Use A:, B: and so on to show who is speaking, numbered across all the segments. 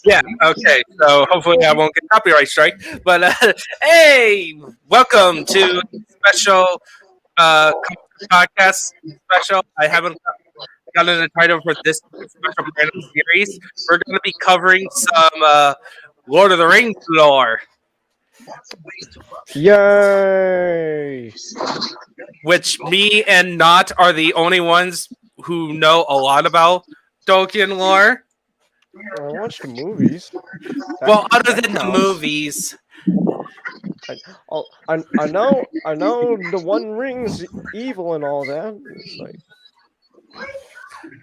A: Yeah, okay. So hopefully I won't get copyright strike. But hey, welcome to special podcast special. I haven't gotten a title for this special random series. We're going to be covering some Lord of the Rings lore,
B: Yay!
A: which me and Nott are the only ones who know a lot about Tolkien lore.
B: I watched the movies.
A: Well, other than the movies.
B: I know the One Ring's evil and all that. It's like,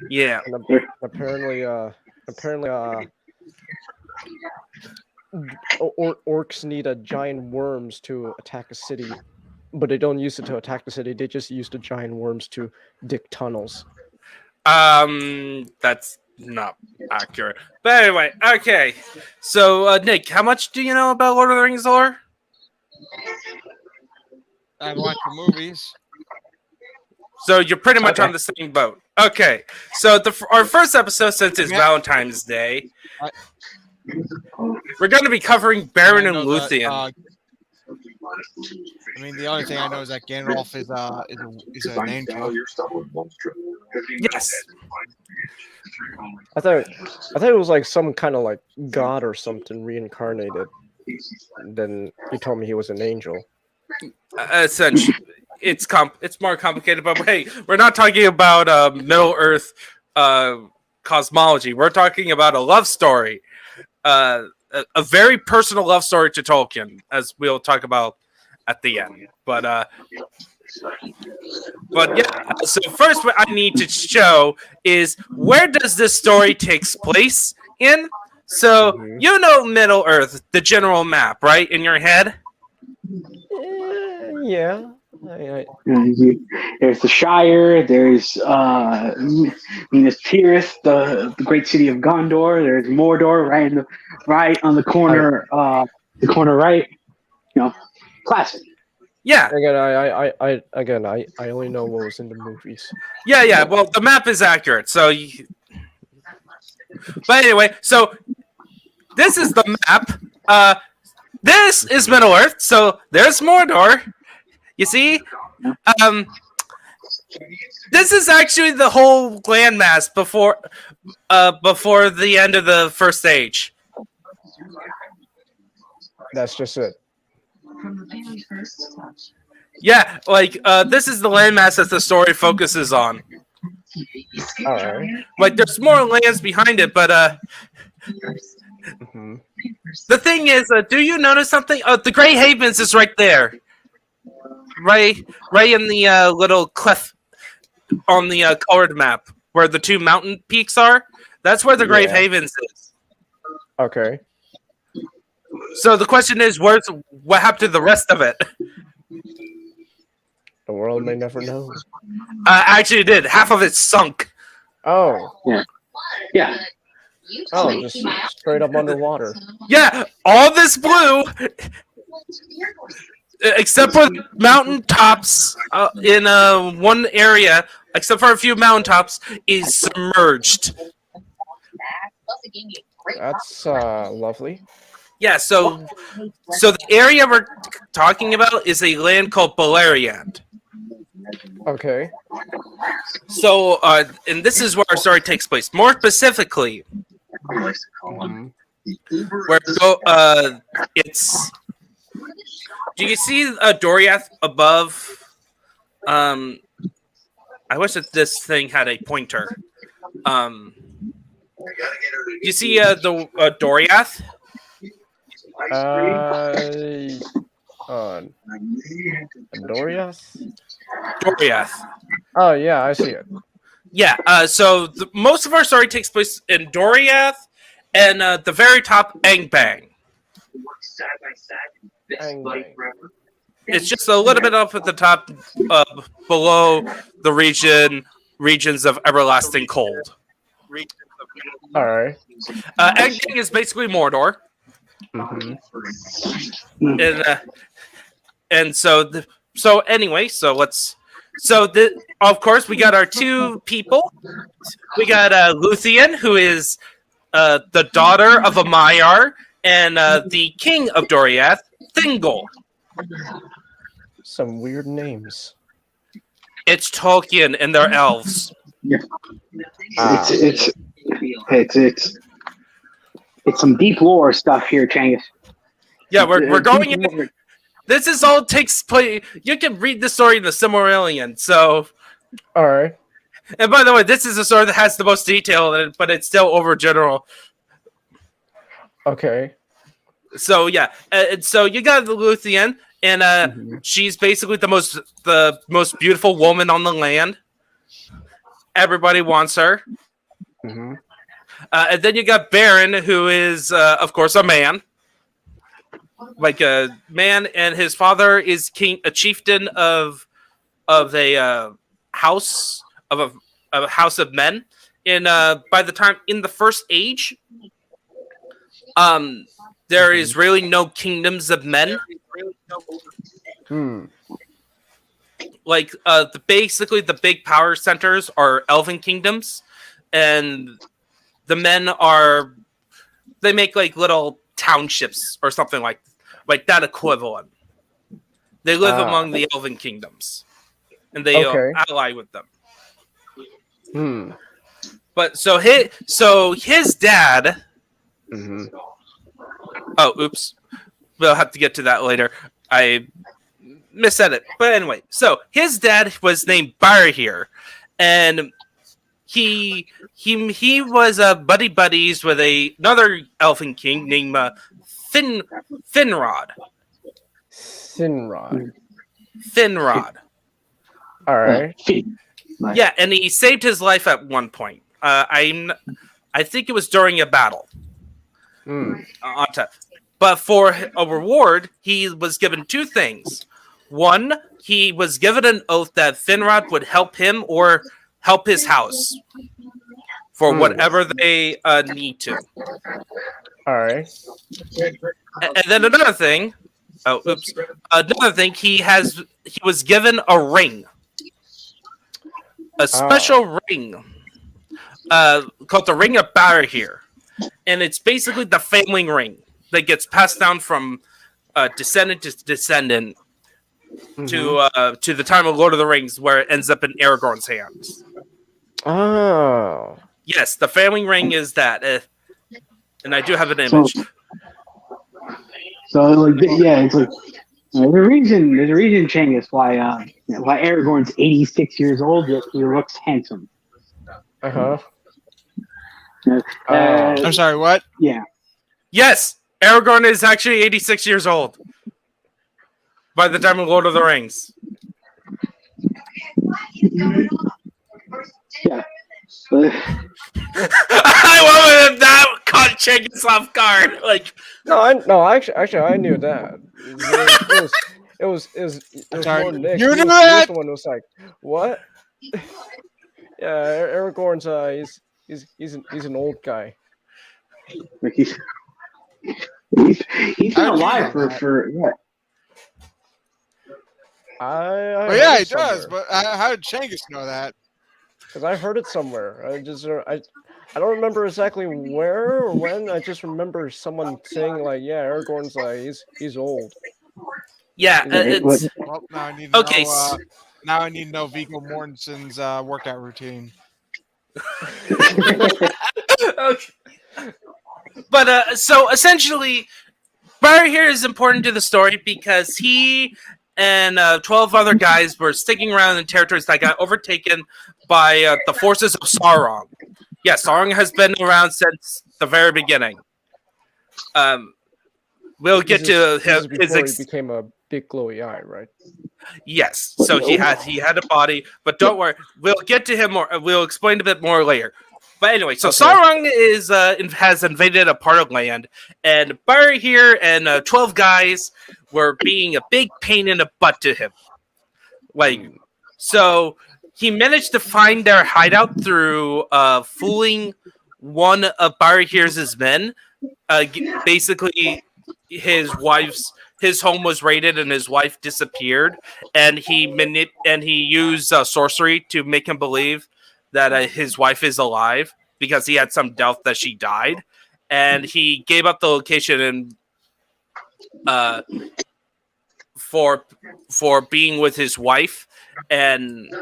A: Yeah.
B: and apparently, orcs need a giant worms to attack a city, but they don't use it to attack the city. They just use the giant worms to dig tunnels.
A: That's not accurate. But anyway, okay. So, Nick, how much do you know about Lord of the Rings lore?
C: I've watched the movies.
A: So you're pretty much on the same boat. Okay. So our first episode, since it's Valentine's Day, we're going to be covering Beren and Luthien.
C: I mean, the only thing I know is that Gandalf is a name tag.
A: Yes.
B: I thought it was like some kind of like god or something reincarnated. Then he told me he was an angel.
A: Essentially, it's more complicated. But hey, we're not talking about Middle Earth cosmology. We're talking about a love story, a very personal love story to Tolkien, as we'll talk about at the end. But yeah. So first, what I need to show is where does this story takes place in. So you know Middle Earth, the general map, right, in your head?
B: Yeah.
D: There's the Shire. There's Minas Tirith, the great city of Gondor. There's Mordor, right on the corner, right. You know, classic.
A: Yeah.
B: Again, I only know what was in the movies.
A: Yeah. Well, the map is accurate. So, but anyway, so this is the map. This is Middle Earth. So there's Mordor. You see, this is actually the whole landmass before the end of the first age.
B: That's just it.
A: Yeah, like this is the landmass that the story focuses on.
B: All right.
A: Like there's more lands behind it, but the thing is, do you notice something? The Grey Havens is right there. Right in the little cleft on the colored map where the two mountain peaks are. That's where the Grey Havens is.
B: Okay.
A: So the question is, what happened to the rest of it?
B: The world may never know.
A: Actually, it did. Half of it sunk.
B: Oh.
D: Yeah.
B: Oh, just straight up underwater.
A: Yeah, all this blue, except for mountain tops in one area, except for a few mountain tops, is submerged.
B: That's lovely.
A: Yeah, so the area we're talking about is a land called Beleriand.
B: Okay.
A: So, and this is where our story takes place. More specifically, where it's. Do you see Doriath above? I wish that this thing had a pointer. You see the Doriath? Doriath.
B: Oh yeah, I see it.
A: Yeah. So most of our story takes place in Doriath, and the very top Angbang. It's just a little bit up at the top, below the regions of everlasting cold.
B: All right.
A: Angbang is basically Mordor. And so anyway, of course we got our two people. We got Luthien, who is the daughter of a Maiar, and the king of Doriath, Thingol.
B: Some weird names.
A: It's Tolkien and their elves.
D: It's some deep lore stuff here, Changis.
A: Yeah, we're going in. This is all takes place. You can read the story in the Silmarillion. So,
B: All right.
A: and by the way, this is a story that has the most detail in it, but it's still overgeneral.
B: Okay.
A: So yeah, and so you got the Luthien, and she's basically the most beautiful woman on the land. Everybody wants her.
B: Mm-hmm.
A: And then you got Beren, who is, of course, a man. Like a man, and his father is a chieftain of a house of a house of men. And by the time in the first age, there is really no kingdoms of men. Like basically the big power centers are elven kingdoms, and the men they make like little townships or something like that equivalent. They live among the elven kingdoms, and they ally with them. But so his dad. Oh, oops. We'll have to get to that later. I missaid it. But anyway, so his dad was named Barahir, and he was buddies with another elfin king named Finrod. Finrod.
B: All right.
A: Yeah, and he saved his life at one point. I think it was during a battle. But for a reward, he was given two things. One, he was given an oath that Finrod would help him or help his house for whatever they need to.
B: All right.
A: And then another thing. Oh, oops. Another thing, he was given a ring. A special ring. Called the Ring of Barahir. And it's basically the family ring that gets passed down from descendant to descendant to the time of Lord of the Rings, where it ends up in Aragorn's hands.
B: Oh.
A: Yes, the family ring is that. And I do have an image.
D: So like, yeah, it's like there's a reason, Changis, why Aragorn's 86 years old, yet he looks handsome.
C: I'm sorry, what?
D: Yeah.
A: Yes, Aragorn is actually 86 years old by the time of Lord of the Rings.
D: Yeah.
A: I love it. That caught Changis off guard. Like,
B: Actually, I knew that. It was more Nick.
C: You knew
B: that?
C: that?
B: The one was like, what? Yeah, Aragorn's he's an old guy.
D: Like he's been alive for what?
C: Well, yeah, he does. But how did Changis know that?
B: Because I heard it somewhere. I don't remember exactly where or when. I just remember someone saying like, "Yeah, Aragorn's he's old."
A: Yeah, it's
C: Well, now I need
A: okay.
C: Now I need to know Viggo Mortensen's workout routine.
A: Okay. But so essentially, Barahir is important to the story because he and 12 other guys were sticking around in territories that got overtaken by the forces of Sauron. Yeah, Sauron has been around since the very beginning. We'll get to him.
B: Before he became a big glowy eye, right?
A: Yes, so he had a body, but don't worry, we'll get to him more. We'll explain a bit more later. But anyway, so Sauron has invaded a part of land, and Barahir and 12 guys were being a big pain in the butt to him. So he managed to find their hideout through fooling one of Barahir's men. Basically, his home was raided and his wife disappeared, and he used sorcery to make him believe that his wife is alive because he had some doubt that she died, and he gave up the location and for being with his wife and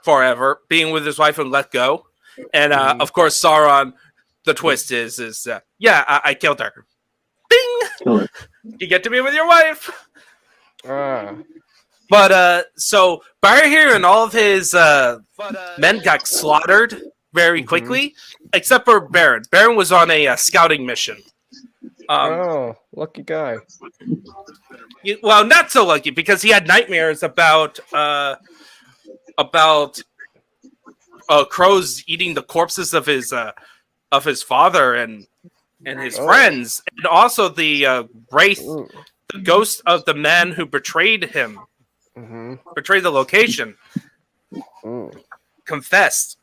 A: forever, being with his wife and let go. And of course, Sauron. The twist is I killed her. Bing! You get to be with your wife. But so Barahir and all of his men got slaughtered very quickly, except for Beren. Beren was on a scouting mission.
B: Lucky guy.
A: Well, not so lucky because he had nightmares about crows eating the corpses of his father and his friends, and also the wraith, the ghost of the man who betrayed him, betrayed the location, confessed.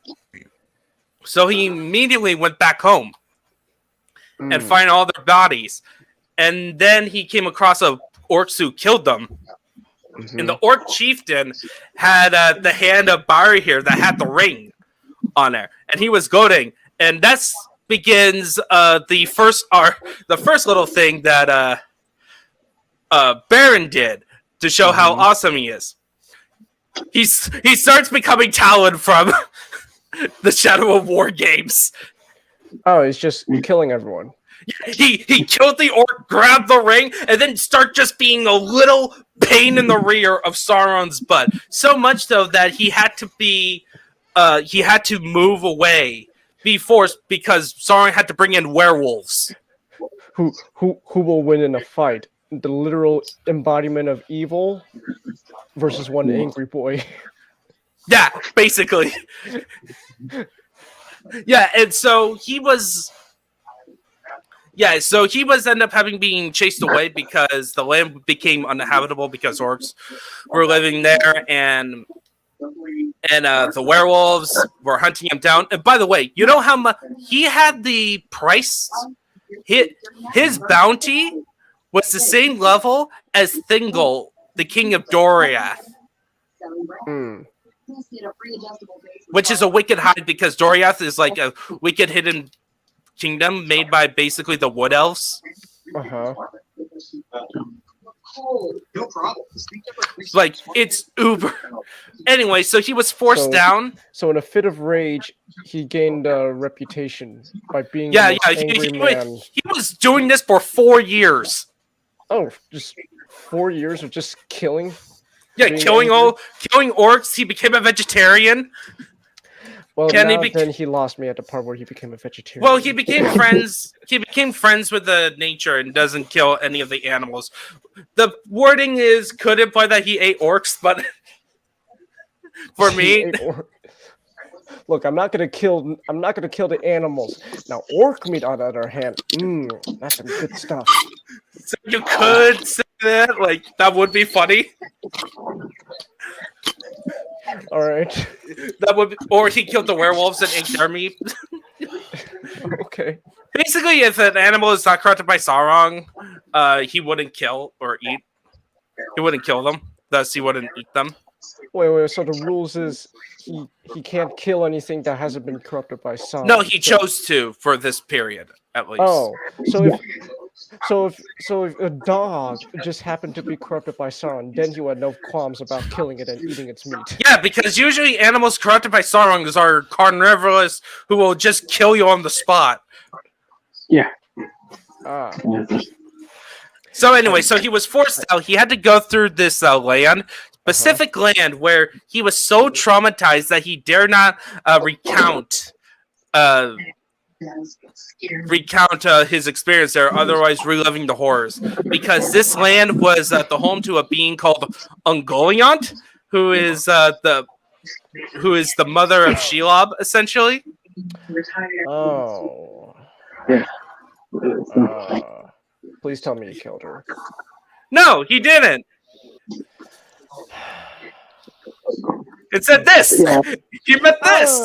A: So he immediately went back home and find all their bodies, and then he came across a orcs who killed them. And the orc chieftain had the hand of Barahir that had the ring on there, and he was goading. And that begins the first little thing that Beren did to show how awesome he is. He starts becoming Talon from the Shadow of War games.
B: Oh, he's just killing everyone.
A: He killed the orc, grabbed the ring, and then start just being a little pain in the rear of Sauron's butt. So much so that he had to move away. Be forced because Sauron had to bring in werewolves.
B: Who will win in a fight? The literal embodiment of evil versus one angry boy.
A: Yeah, basically. Yeah, and so he was. Yeah, so he was ended up being chased away because the land became uninhabitable because orcs were living there, and the werewolves were hunting him down. And by the way, you know how much he had the price? His bounty was the same level as Thingol, the king of Doriath. Which is a wicked hide because Doriath is like a wicked hidden kingdom made by basically the wood elves.
E: No problem.
A: Like, it's uber. Anyway, so he was forced down.
B: So in a fit of rage, he gained a reputation by being
A: the
B: angry man.
A: He was doing this for 4 years.
B: Oh, just 4 years of just killing?
A: Yeah, killing orcs. He became a vegetarian.
B: Well, then he lost me at the part where he became a vegetarian.
A: Well, he became friends. He became friends with the nature and doesn't kill any of the animals. The wording could imply that he ate orcs, but for me,
B: look, I'm not gonna kill the animals. Now, orc meat, on the other hand, that's some good stuff.
A: So you could say that, like, that would be funny.
B: All right.
A: That would be, or he killed the werewolves and ate their meat.
B: Okay.
A: Basically, if an animal is not corrupted by Sauron, he wouldn't kill or eat. He wouldn't kill them. Thus, he wouldn't eat them.
B: Wait. So the rules is he can't kill anything that hasn't been corrupted by Sauron.
A: No, he chose to for this period, at least.
B: Oh, so if a dog just happened to be corrupted by Sauron, then you had no qualms about killing it and eating its meat.
A: Yeah, because usually animals corrupted by Sauron are carnivorous who will just kill you on the spot.
D: Yeah.
A: So anyway, so he was forced out. He had to go through this land, specific land, where he was so traumatized that he dare not recount his experience there, otherwise reliving the horrors. Because this land was the home to a being called Ungoliant, who is the mother of Shelob, essentially.
B: Oh.
D: Yeah.
B: Please tell me you killed her.
A: No, he didn't. It said this.
D: Yeah.
A: He meant this.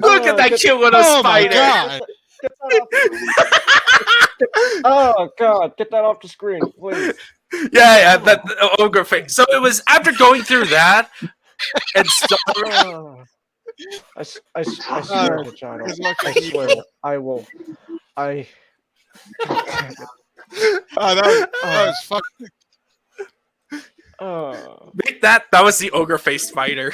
A: Look at that cute little spider.
B: Oh God! Get that off the screen, please.
A: Yeah, that ogre face. So it was after going through that and
B: I swear to John.
C: Good luck
B: I
C: to you.
B: swear. I will. I. Damn it.
C: Oh, that was fucking.
A: Make that was the ogre faced fighter.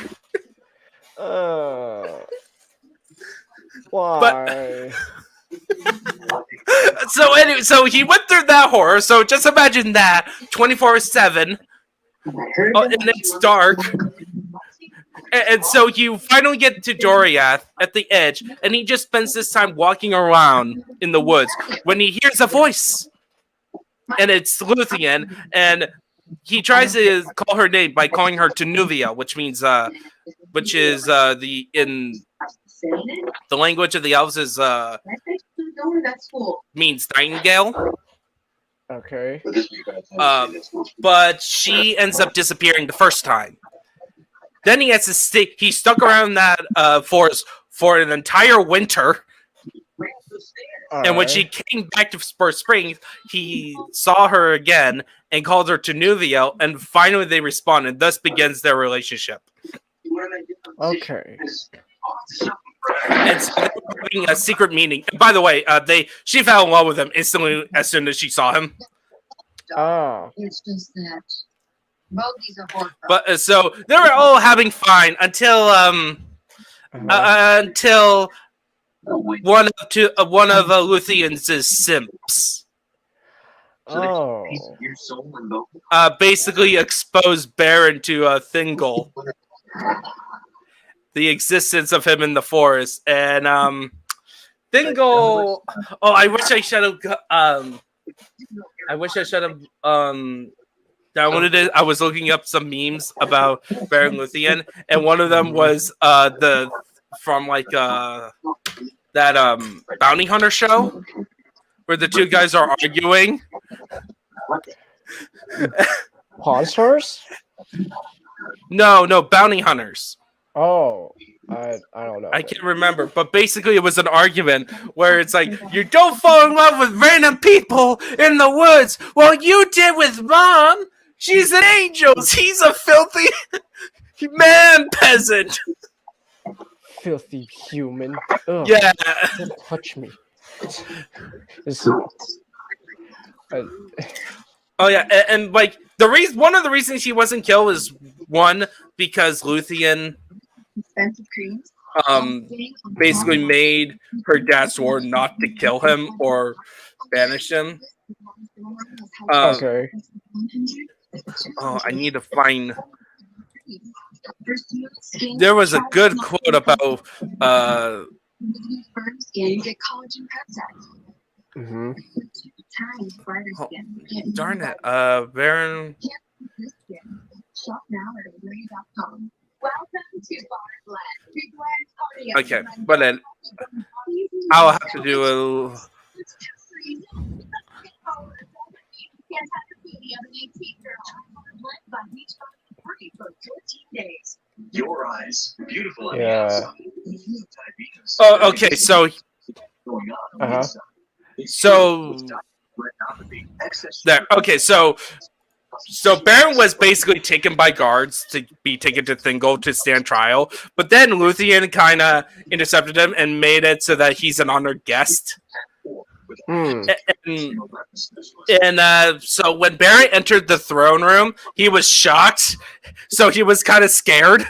B: Why?
A: So anyway, so he went through that horror. So just imagine that 24/7, and it's dark. And so you finally get to Doriath at the edge, and he just spends this time walking around in the woods when he hears a voice, and it's Luthien, and he tries to call her name by calling her Tenuvia, which means in the language of the elves is means nightingale.
B: Okay.
A: But she ends up disappearing the first time. Then he has to stay. He stuck around that forest for an entire winter. And when she came back to Spur Springs, he saw her again and called her Tenuvia, and finally they responded. Thus begins their relationship.
B: Okay.
A: And so they were having a secret meeting. And by the way, she fell in love with him instantly as soon as she saw him.
B: Oh.
E: It's just that Bogey's a horror.
A: But so they were all having fun until one of Luthien's simps
B: Oh.
A: basically exposed Beren to Thingol, the existence of him in the forest, and Thingol. Oh, I wish I should have. Downloaded it. I was looking up some memes about Beren and Luthien, and one of them was from that bounty hunter show where the two guys are arguing.
B: Pawn stars?
A: No, bounty hunters.
B: Oh. I don't know.
A: I can't remember, but basically it was an argument where it's like, you don't fall in love with random people in the woods. Well, you did with Mom. She's an angel. He's a filthy man peasant.
B: Filthy human. Ugh,
A: Yeah.
B: don't touch me.
A: Oh yeah, and like one of the reasons he wasn't killed is one because Luthien basically made her dad swore not to kill him or banish him.
B: Okay.
A: Oh, I need to find. There was a good quote about.
B: Mm-hmm.
A: Oh, darn it, Beren. Okay, but then I'll have to do a.
F: Your eyes, beautiful.
B: Yeah.
A: Oh, okay. So
B: Uh-huh.
A: there. Okay, so Beren was basically taken by guards to be taken to Thingol to stand trial, but then Luthien kind of intercepted him and made it so that he's an honored guest.
B: Hmm.
A: And so when Beren entered the throne room, he was shocked. So he was kind of scared.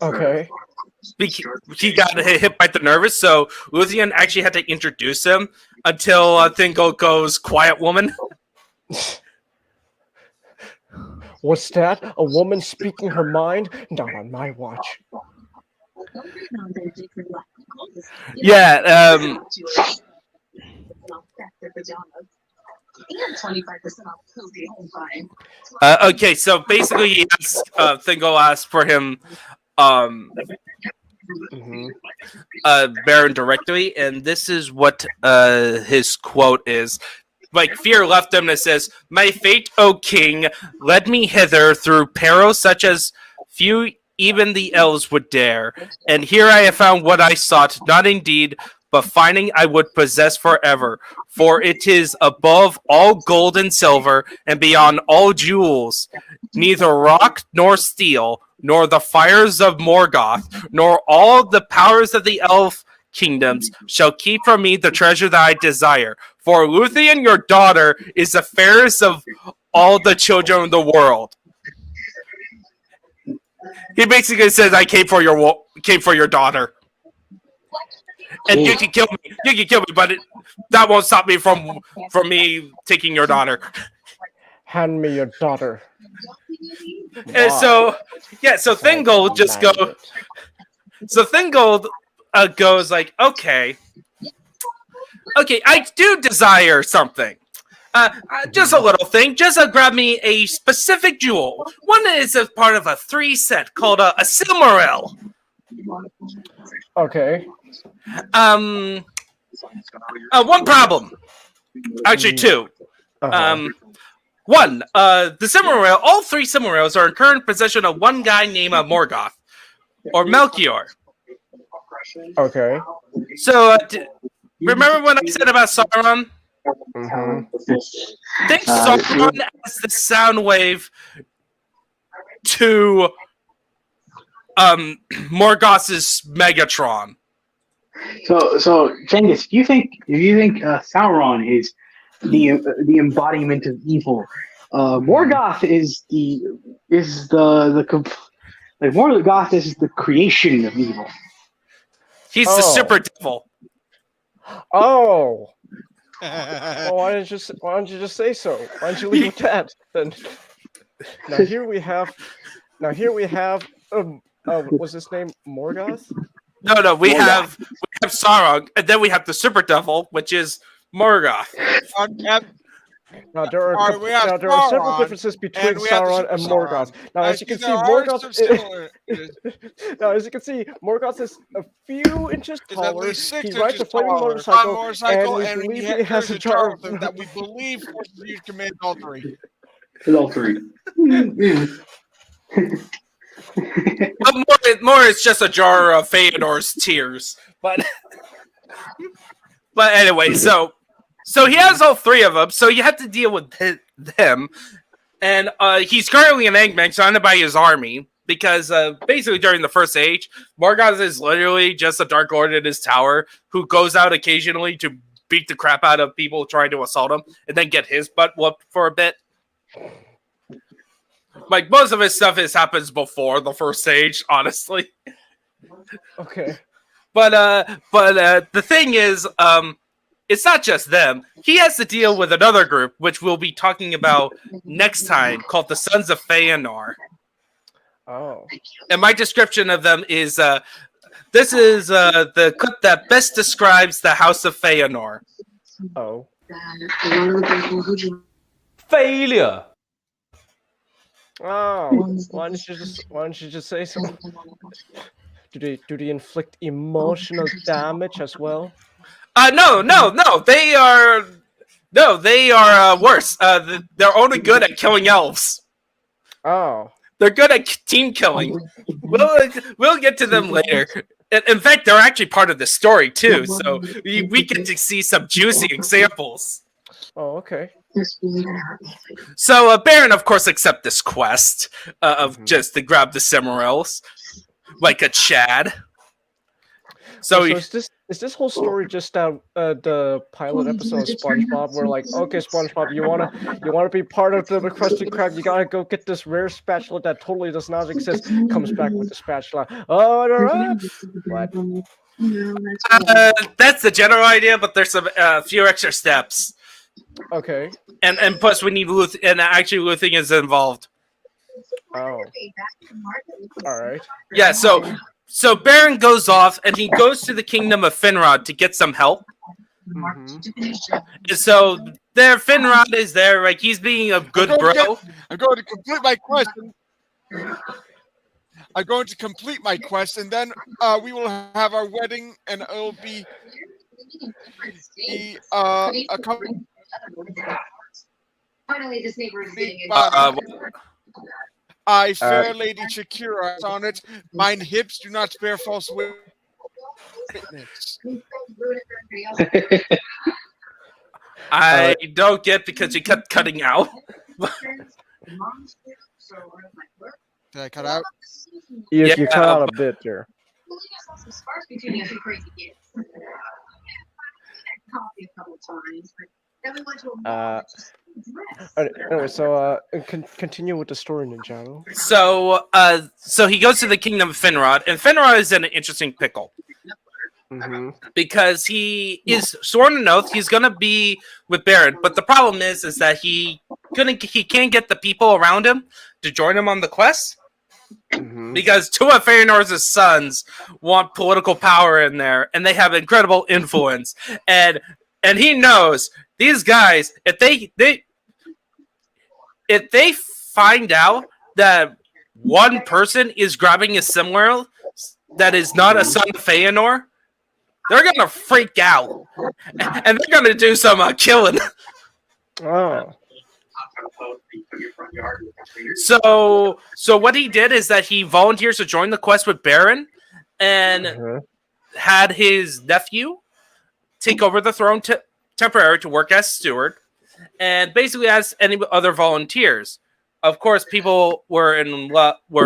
B: Okay.
A: He got hit by the nervous. So Luthien actually had to introduce him until Thingol goes, "Quiet, woman."
B: What's that? A woman speaking her mind? Not on my watch.
A: Yeah. Okay, so basically, he asked, Thingol asked for him,
B: Mm-hmm.
A: Beren directly, and this is what his quote is. Like, fear left him, and it says, "My fate, O king, led me hither through perils such as few, even the elves, would dare. And here I have found what I sought, not indeed, but finding I would possess forever. For it is above all gold and silver, and beyond all jewels. Neither rock nor steel, nor the fires of Morgoth, nor all the powers of the elf kingdoms shall keep from me the treasure that I desire. For Luthien, your daughter, is the fairest of all the children of the world. He basically says, "I came for your daughter, and you can kill me. You can kill me, but that won't stop me from me taking your daughter."
B: Hand me your daughter.
A: And so Thingol just go. So Thingol goes like, okay, I do desire something. Just a little thing. Just grab me a specific jewel. One is a part of a 3 set called a Silmaril.
B: Okay.
A: One problem. Actually, 2. One, the Silmaril. All 3 Silmarils are in current possession of one guy named Morgoth or Melchior.
B: Okay.
A: So, remember when I said about Sauron? Think Sauron as the sound wave to Morgoth's Megatron.
D: So Changis, if you think Sauron is the embodiment of evil, Morgoth is Morgoth is the creation of evil.
A: He's the super devil.
B: Oh. Well, why don't you just say so? Why don't you leave with that? Then now here we have what's his name? Morgoth?
A: No, we have Sauron, and then we have the super devil, which is Morgoth.
B: Now there are several differences between Sauron and Morgoth. Now, as you can see, Morgoth is a few inches taller. He rides a flaming motorcycle, and we believe he has a jar
C: that we believe forces you to commit adultery.
D: Adultery.
A: But more, it's just a jar of Feyenoord's tears. But anyway, so he has all 3 of them, so you have to deal with them. And he's currently an Eggman surrounded by his army, because basically during the First Age, Morgoth is literally just a Dark Lord in his tower who goes out occasionally to beat the crap out of people trying to assault him, and then get his butt whooped for a bit. Like, most of his stuff happens before the First Age, honestly.
B: Okay.
A: But the thing is, it's not just them. He has to deal with another group, which we'll be talking about next time, called the Sons of Feyenoor.
B: Oh.
A: And my description of them is, this is the clip that best describes the House of Feyenoor.
B: Oh.
G: Failure.
B: Oh. Why don't you just say so? Do they inflict emotional damage as well?
A: No. They are worse. They're only good at killing elves.
B: Oh.
A: They're good at team killing. We'll get to them later. In fact, they're actually part of the story too, so we get to see some juicy examples.
B: Oh, okay.
A: So Beren, of course, accepts this quest of just to grab the Silmarils, like a Chad. So
B: is this whole story just the pilot episode of SpongeBob, where like, okay, SpongeBob, you wanna be part of the Krusty Krab, you gotta go get this rare spatula that totally does not exist. Comes back with the spatula. Oh, what?
A: that's the general idea, but there's some few extra steps.
B: Okay.
A: And plus we need Luthien, and actually Luthien is involved.
B: Oh. All right.
A: Yeah. So Beren goes off, and he goes to the kingdom of Finrod to get some help. And so there, Finrod is there, like he's being a good bro.
C: I'm going to complete my quest, and then we will have our wedding, and it'll be a couple.
E: Finally, this neighbor is getting
C: I, fair lady Shakira, on it. Mine hips do not spare false witness.
A: I don't get because you kept cutting out.
C: Did I cut out?
B: You
A: Yeah,
B: cut out a bit there.
E: Well, you guys saw some sparks between you two crazy kids. Had coffee a couple times, but then we went to a mall that just dress.
B: Anyway, so continue with the story, Ninjato.
A: So he goes to the kingdom of Finrod, and Finrod is in an interesting pickle
B: Mm-hmm.
A: because he is sworn an oath he's gonna be with Beren, but the problem is that he can't get the people around him to join him on the quest
B: Mm-hmm.
A: because two of Feanor's sons want political power in there, and they have incredible influence, and he knows these guys if they find out that one person is grabbing a similar that is not a son of Feyenoord, they're gonna freak out, and they're gonna do some killing.
B: Oh.
A: So what he did is that he volunteers to join the quest with Beren, and
B: Mhm.
A: had his nephew take over the throne temporarily to work as steward, and basically as any other volunteers. Of course, people were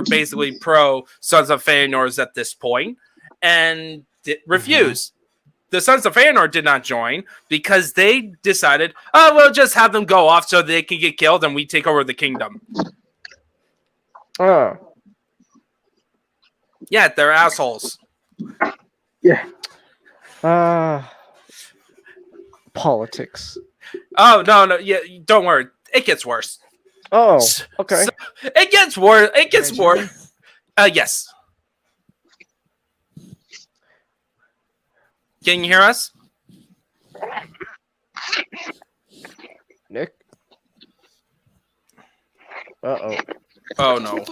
A: basically pro Sons of Feyenoord at this point, and refused. The Sons of Feyenoord did not join because they decided, oh, we'll just have them go off so they can get killed and we take over the kingdom.
B: Oh.
A: Yeah, they're assholes.
D: Yeah.
B: Politics.
A: Oh, no, yeah, don't worry. It gets worse.
B: Oh, okay.
A: So, it gets worse. It gets worse. Yes. Can you hear us?
B: Nick? Uh-oh.
A: Oh, no.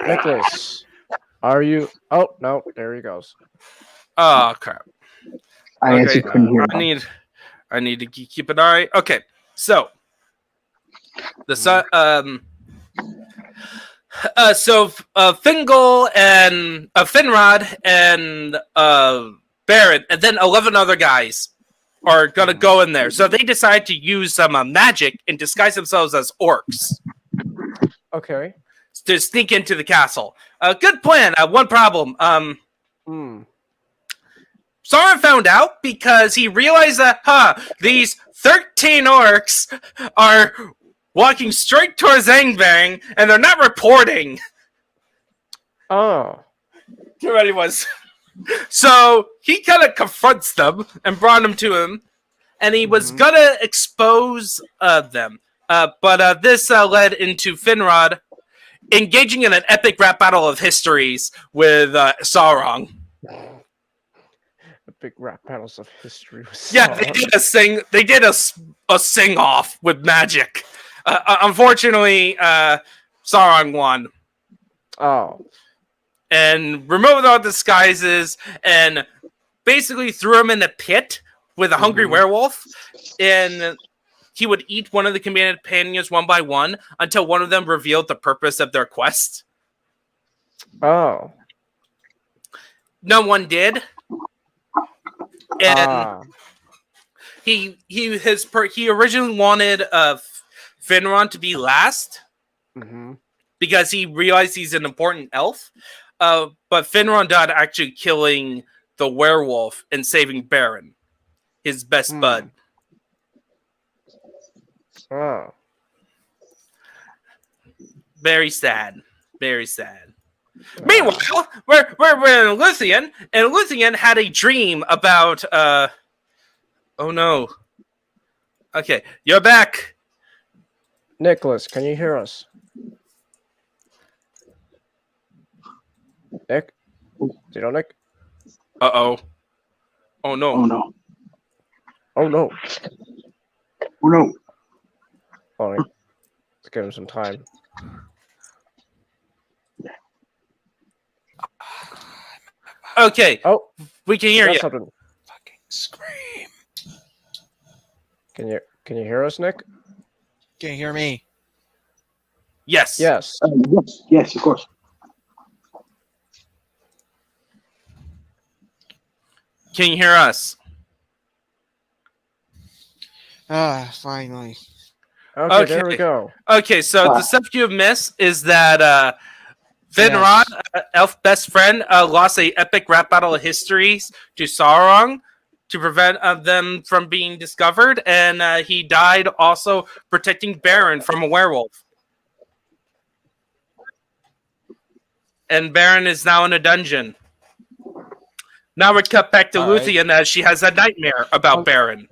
B: Nicholas, are you... Oh, no, there he goes.
A: Oh, crap.
D: I actually couldn't hear him.
A: I need to keep an eye. Okay, so Fingal and Finrod and Beren, and then 11 other guys are gonna go in there. So they decide to use some magic and disguise themselves as orcs
B: Okay.
A: to sneak into the castle. Good plan. One problem. Sauron found out because he realized that, these 13 orcs are walking straight towards Angbang, and they're not reporting
B: Oh.
A: to anyone. So he kind of confronts them and brought them to him, and he was gonna expose them. But this led into Finrod engaging in an epic rap battle of histories with Sauron.
B: The big rap battles of history.
A: Yeah, they did a sing. They did a sing off with magic. Unfortunately, Sauron won
B: Oh.
A: and removed all disguises and basically threw him in a pit with a hungry werewolf. And he would eat one of the companions one by one until one of them revealed the purpose of their quest.
B: Oh.
A: No one did. And he originally wanted Finrod to be last because he realized he's an important elf. But Finrod died actually killing the werewolf and saving Beren, his best bud.
B: Oh.
A: Very sad. Very sad. Meanwhile, we're in Luthien, and Luthien had a dream about oh no. Okay, you're back.
B: Nicholas, can you hear us? Nick? Zeno Nick?
A: Uh-oh. Oh no.
D: Oh no.
B: Oh no.
D: Oh no.
B: Oh, let's give him some time.
A: Okay.
B: Oh,
A: we can hear you.
B: Something.
C: Fucking scream.
B: Can you hear us, Nick?
C: Can you hear me?
A: Yes.
B: Yes.
D: Yes, of course.
A: Can you hear us?
C: Finally.
B: Okay, there we go.
A: Okay, so the stuff you miss is that Finrod, Elf best friend, lost a epic rap battle of histories to Sauron to prevent them from being discovered, and he died also protecting Beren from a werewolf. And Beren is now in a dungeon. Now we're cut back to Luthien as she has a nightmare about Beren.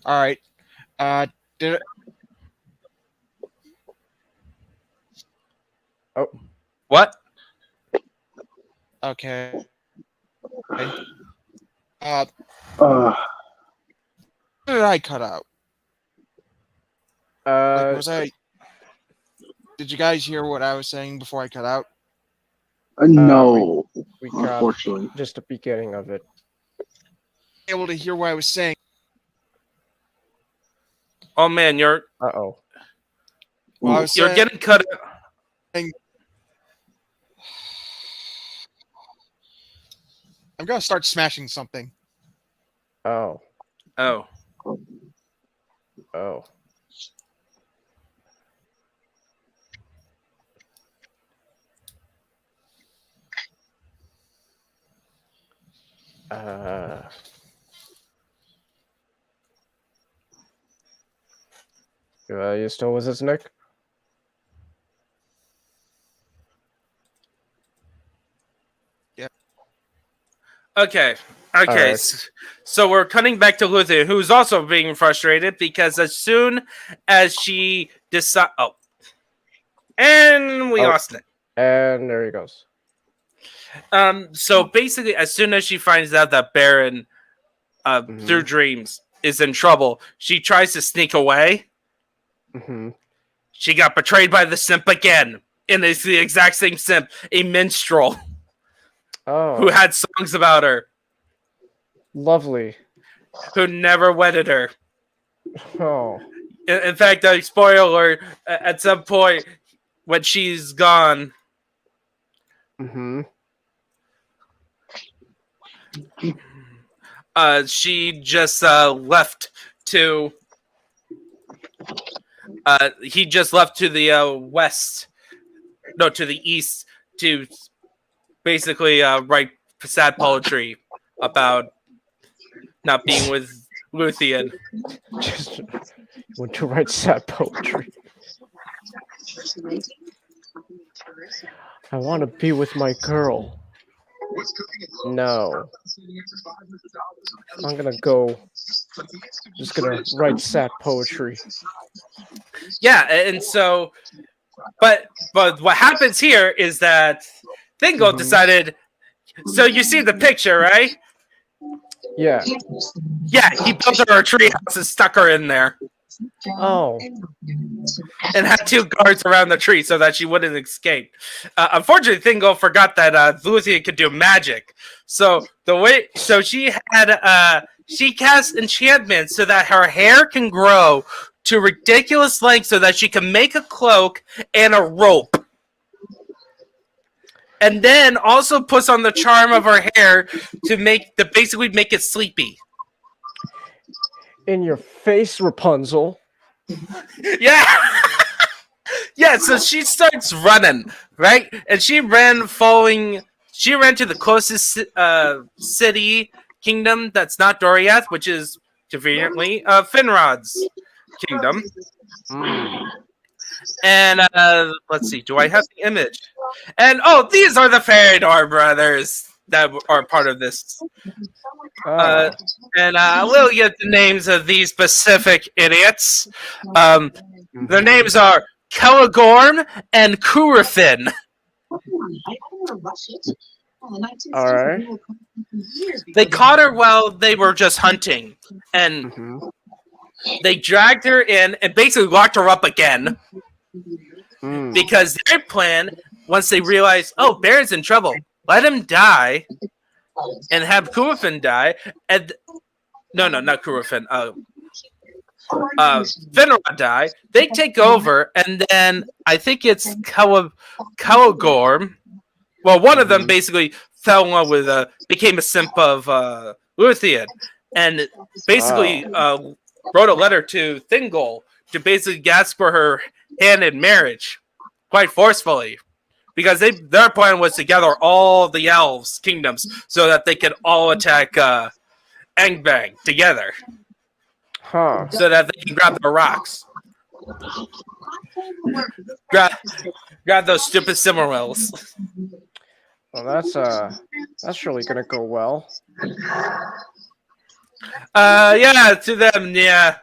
C: All right.
A: What?
C: Okay. Where did I cut out? Did you guys hear what I was saying before I cut out?
D: No,
B: we got
D: unfortunately.
B: just the beginning of it.
C: Able to hear what I was saying.
A: Oh man, you're
B: Uh-oh.
C: Well, I was
A: you're
C: saying,
A: getting cut.
C: I'm gonna start smashing something.
B: Oh.
A: Oh.
B: Oh. You still with us, Nick?
A: Okay.
B: Alright.
A: So we're cutting back to Luthien, who's also being frustrated because as soon as she decides, and we lost Nick.
B: And there he goes.
A: So basically, as soon as she finds out that Beren, through dreams, is in trouble, she tries to sneak away.
B: Mm-hmm.
A: She got betrayed by the simp again, and it's the exact same simp, a minstrel, who had songs about her,
B: lovely,
A: who never wedded her.
B: Oh.
A: In fact, spoiler: at some point when she's gone, she just left to. He just left to the west, no, to the east, to basically write sad poetry about not being with Luthien.
B: Just went to write sad poetry. I want to be with my girl. No. I'm gonna go. Just gonna write sad poetry.
A: Yeah, and so, but what happens here is that Thingol decided. So you see the picture, right?
B: Yeah.
A: Yeah, he built her a treehouse and stuck her in there.
B: Oh.
A: And had two guards around the tree so that she wouldn't escape. Unfortunately, Thingol forgot that Luthien could do magic. So she had she cast enchantments so that her hair can grow to ridiculous lengths so that she can make a cloak and a rope. And then also puts on the charm of her hair to basically make it sleepy.
B: In your face, Rapunzel.
A: Yeah. Yeah, so she starts running, right? And she ran to the closest city kingdom that's not Doriath, which is conveniently Finrod's kingdom. And let's see, do I have the image? And these are the Feyenoord brothers that are part of this. And we'll get the names of these specific idiots. Their names are Felgaund and Curufin.
B: Alright.
A: They caught her while they were just hunting. And they dragged her in and basically locked her up again. Because their plan, once they realized, Beren's in trouble, let him die and have Curufin die. And no, not Curufin. Finrod die. They take over, and then I think it's Felgaund. Well, one of them basically fell in love with, became a simp of Luthien, and basically wrote a letter to Thingol to basically ask for her hand in marriage, quite forcefully, because their plan was to gather all the elves' kingdoms so that they could all attack Angband together, so that they can grab the rocks, grab those stupid Silmarils.
B: Well, that's really gonna go well.
A: Yeah, to them, yeah.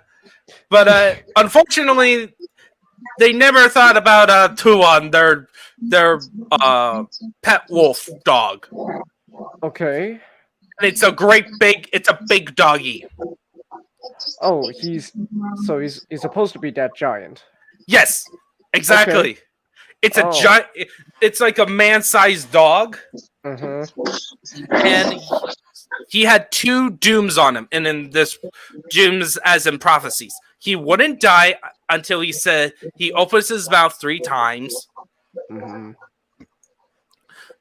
A: But unfortunately, they never thought about Tuon, their pet wolf dog.
B: Okay.
A: And it's a big doggy.
B: Oh, he's supposed to be that giant.
A: Yes, exactly.
B: Okay.
A: It's a giant. It's like a man-sized dog. And he had 2 dooms on him, and in this dooms as in prophecies. He wouldn't die until he said he opens his mouth 3 times.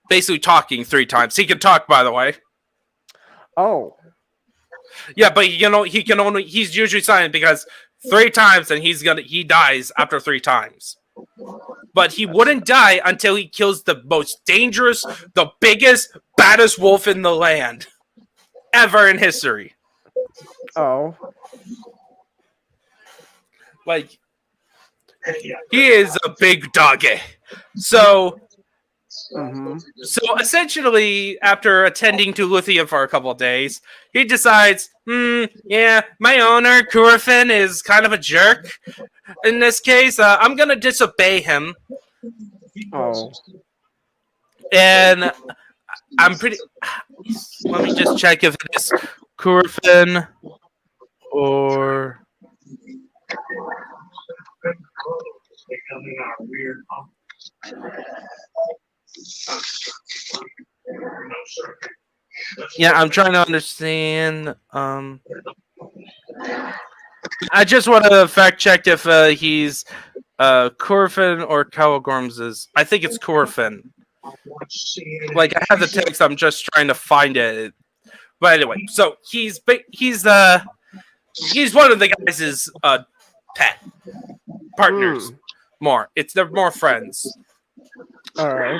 A: Basically talking 3 times. He can talk, by the way.
B: Oh.
A: Yeah, but he's usually silent because 3 times and he dies after 3 times. But he wouldn't die until he kills the most dangerous, the biggest, baddest wolf in the land ever in history.
B: Oh.
A: Like, he is a big doggy. So essentially, after attending to Luthien for a couple of days, he decides, yeah, my owner, Curfin, is kind of a jerk. In this case, I'm going to disobey him.
B: Oh.
A: And I'm pretty... Let me just check if it is Curfin or... Yeah, I'm trying to understand. I just want to fact check if he's Curfin or Cowagorms. I think it's Curfin. Like, I have the text. I'm just trying to find it. But anyway, so he's one of the guys' pet partners. They're more friends.
B: All right.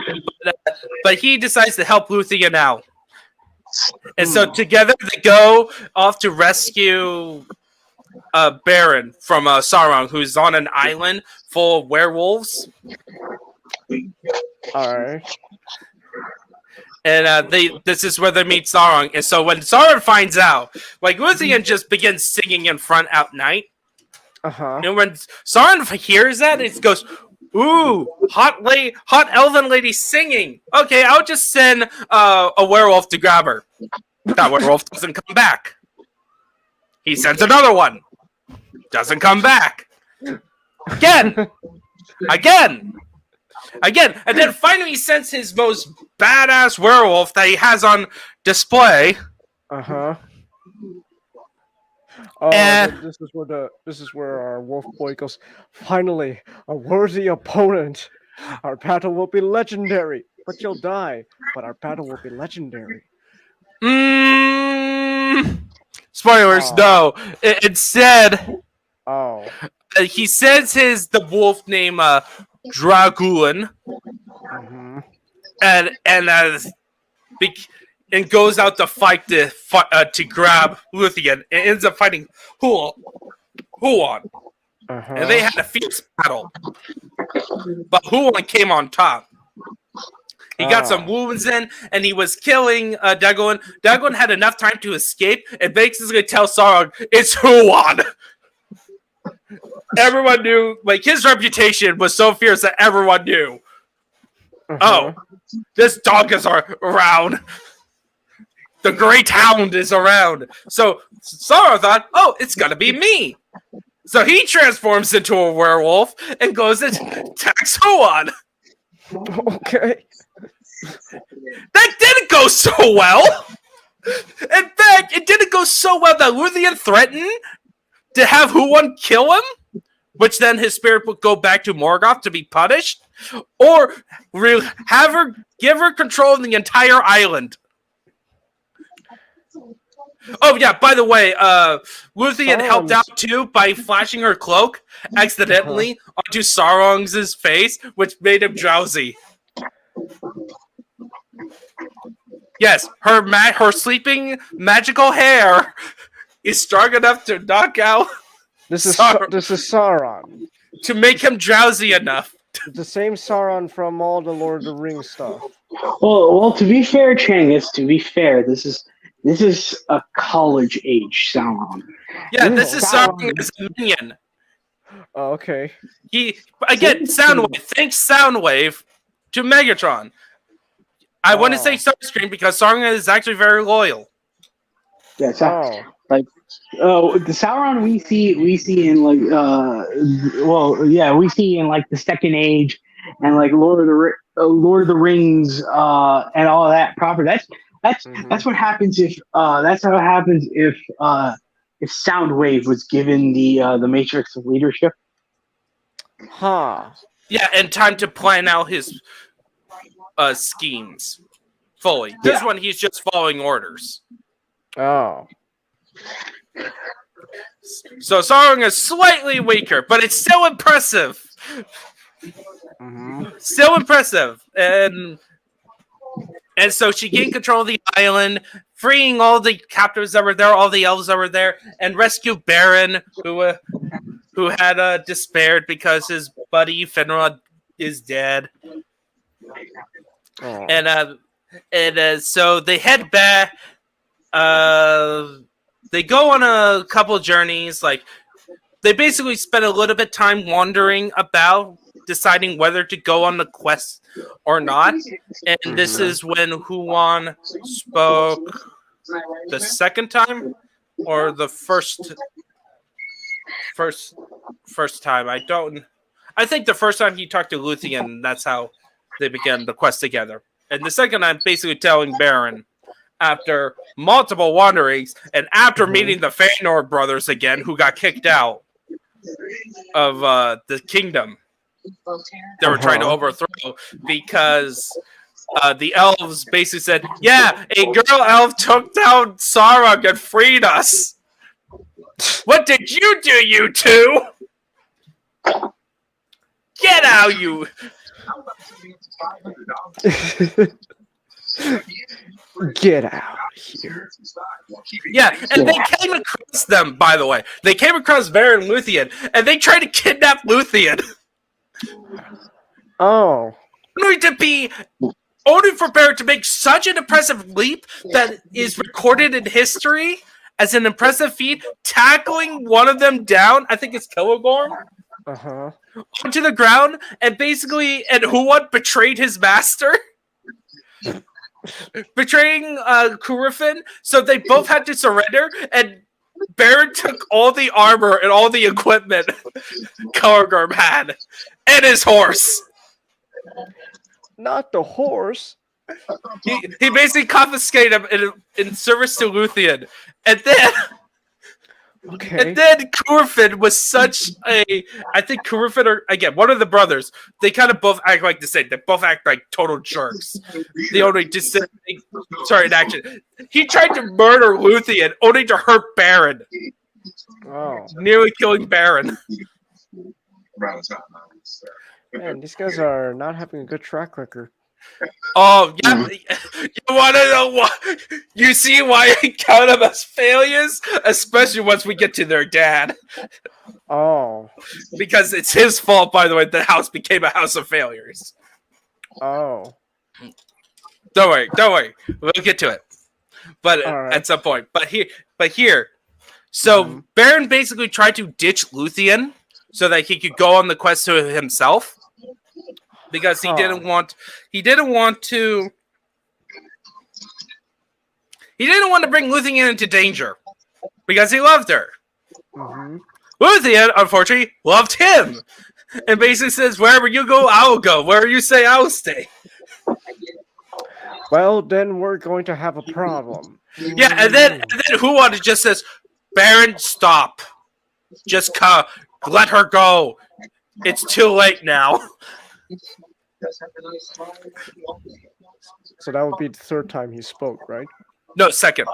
A: But he decides to help Luthien out. And so together they go off to rescue Beren from Sauron, who's on an island full of werewolves.
B: All right.
A: And this is where they meet Sauron. And so when Sauron finds out, like, Luthien just begins singing in front at night. And when Sauron hears that, it goes, ooh, hot elven lady singing. Okay, I'll just send a werewolf to grab her. That werewolf doesn't come back. He sends another one. Doesn't come back. Again. And then finally he sends his most badass werewolf that he has on display.
B: Oh, this is where our wolf boy goes. Finally, a worthy opponent. Our battle will be legendary, but you'll die. But our battle will be legendary.
A: Spoilers, no. Instead, he sends the wolf named Dragoon, and goes out to fight to grab Luthien, and ends up fighting Huon. And they had a fierce battle, but Huon came on top. He got some wounds in, and he was killing Dagon. Dagon had enough time to escape, and basically tell Sauron, it's Huon! Everyone knew, like, his reputation was so fierce that everyone knew. Oh, this dog is around. The Great Hound is around. So Sauron thought, oh, it's gonna be me. So he transforms into a werewolf and goes and attacks Huon.
B: Okay.
A: That didn't go so well. In fact, it didn't go so well that Luthien threatened to have Huon kill him, which then his spirit would go back to Morgoth to be punished, or give her control of the entire island. Oh yeah, by the way, Luthien helped
B: Sauron's-
A: out too by flashing her cloak accidentally onto Sauron's face, which made him drowsy. Yes, her sleeping magical hair is strong enough to knock out
B: This is
A: Sauron.
B: this is Sauron.
A: To make him drowsy enough.
B: The same Sauron from all the Lord of the Rings stuff.
D: Well, to be fair, Changis, to be fair, this is a college age Sauron.
A: Yeah, this is Sauron
D: Sauron.
A: as a minion.
B: Oh, okay.
A: He again, Soundwave. Thanks, Soundwave, to Megatron. I want to
B: Oh.
A: say Starscream because Sauron is actually very loyal.
D: Yeah,
B: Oh.
D: the Sauron we see in like we see in like the Second Age and like Lord of the Rings and all that proper. That's what happens if that's how it happens if Soundwave was given the Matrix of Leadership.
B: Huh.
A: Yeah, and time to plan out his schemes fully. This one, he's just following orders.
B: Oh.
A: So Sauron is slightly weaker, but it's still impressive. Still impressive. And so she gained control of the island, freeing all the captives that were there, all the elves that were there, and rescued Beren, who had despaired because his buddy Finrod is dead.
B: Oh.
A: And so they head back. They go on a couple journeys. Like they basically spend a little bit time wandering about, deciding whether to go on the quest or not. And this is when Huan spoke the second time or the first time. I think the first time he talked to Luthien, that's how they began the quest together. And the second I'm basically telling Beren after multiple wanderings and after meeting the Feyenoord brothers again, who got kicked out of the kingdom they were trying to overthrow because the elves basically said, yeah, a girl elf took down Sauron and freed us. What did you do, you two? Get out, you...
B: Get out here.
A: Yeah, and they came across them, by the way. They came across Beren and Luthien, and they tried to kidnap Luthien.
B: Oh.
A: Only for Beren to make such an impressive leap that is recorded in history as an impressive feat, tackling one of them down, I think it's Kilogorm, onto the ground, and Huan betrayed his master. Betraying Curufin, so they both had to surrender, and Beren took all the armor and all the equipment Kilogorm had, and his horse.
B: Not the horse.
A: He basically confiscated him in service to Luthien, and then Curufin was such a... I think Curufin, or again, one of the brothers, they kind of both act like the same. They both act like total jerks. The only in action. He tried to murder Luthien only to hurt Beren.
B: Oh.
A: Nearly killing Beren.
B: Man, these guys are not having a good track record.
A: Oh, yeah. You want to know why? You see why I count them as failures? Especially once we get to their dad.
B: Oh.
A: Because it's his fault, by the way, the house became a house of failures.
B: Oh.
A: Don't worry. We'll get to it. But
B: right.
A: at some point. But here. So Beren basically tried to ditch Luthien so that he could go on the quest to himself. Because he didn't want to bring Luthien into danger. Because he loved her. Luthien, unfortunately, loved him. And basically says, wherever you go, I'll go. Wherever you say, I'll stay.
B: Well, then we're going to have a problem.
A: Yeah, and then Huan just says, Beren, stop. Just let her go. It's too late now.
B: So that would be the third time he spoke, right?
A: No, second.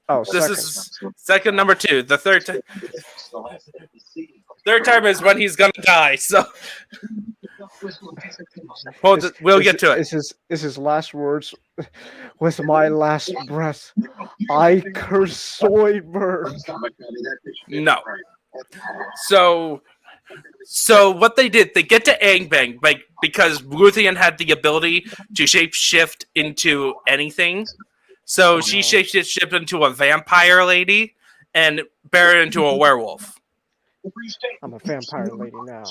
B: Oh,
A: This
B: second.
A: is second number 2. The third time is when he's gonna die. So we'll get to it.
B: Is his last words with my last breath. I curse Zoidberg.
A: No. So what they did, they get to Angbang because Luthien had the ability to shapeshift into anything. So she shapeshifted into a vampire lady and Beren into a werewolf.
B: I'm a vampire lady now.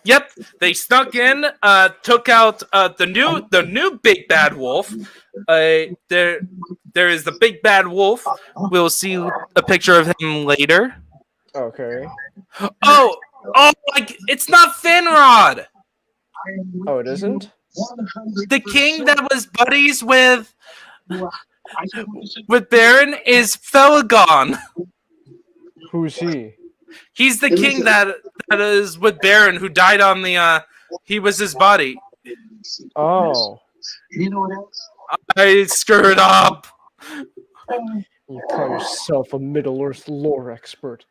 A: Yep, they snuck in, took out the new big bad wolf. There is the big bad wolf. We'll see a picture of him later.
B: Okay.
A: Oh, like it's not Finrod.
B: Oh, it isn't?
A: The king that was buddies with Beren is Felgaund.
B: Who's he?
A: He's the king that is with Beren, who died on the. He was his body.
B: Oh.
A: I screwed up.
B: You call yourself a Middle-earth lore expert.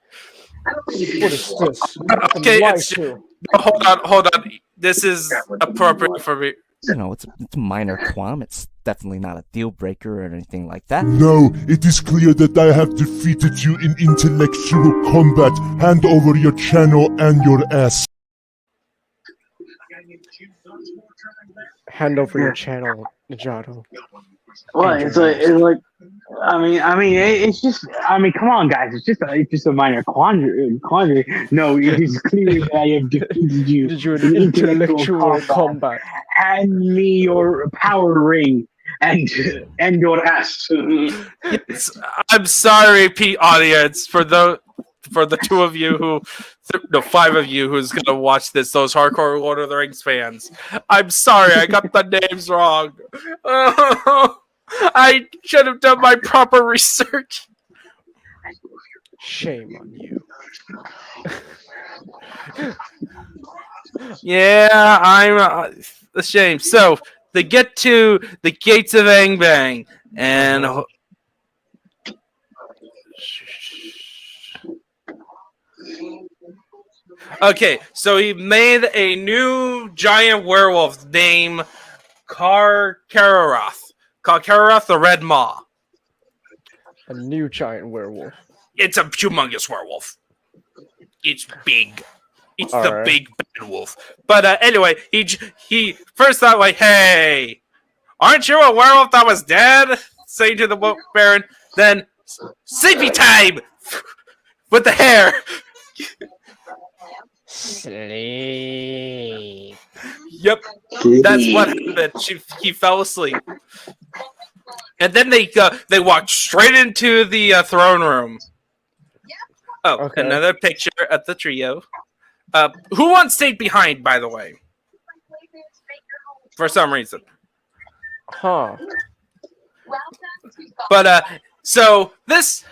B: What is this?
A: Okay,
B: Lie
A: it's,
B: to.
A: hold on. This is appropriate for me.
G: You know, it's a minor qualm. It's definitely not a deal breaker or anything like that.
H: No, it is clear that I have defeated you in intellectual combat. Hand over your channel and your ass.
B: Hand over your channel, Ninjato.
D: Well, it's like, it's just, come on, guys, it's just a minor quandary. No, it is clear that I have defeated you.
B: Did you an intellectual combat?
D: Hand me your power ring and your ass.
A: Yes, I'm sorry, Pete audience, for the 2 of you who, no, 5 of you who's gonna watch this, those hardcore Lord of the Rings fans. I'm sorry, I got the names wrong. I should have done my proper research.
B: Shame on you.
A: Yeah, I'm ashamed. So they get to the gates of Angbang, and okay, so he made a new giant werewolf named Karkaroth. Karkaroth the Red Maw.
B: A new giant werewolf.
A: It's a humongous werewolf. It's big. It's
B: All
A: the
B: right.
A: big bad wolf. But anyway, he first thought like, "Hey, aren't you a werewolf that was dead?" Saying to the Baron. Then, sleepy time with the hair.
B: Sleep.
A: Yep, that's what happened. He fell asleep, and then they walked straight into the throne room. Oh,
B: Okay.
A: Another picture of the trio. Who once stayed behind, by the way? For some reason.
B: Huh.
A: But so this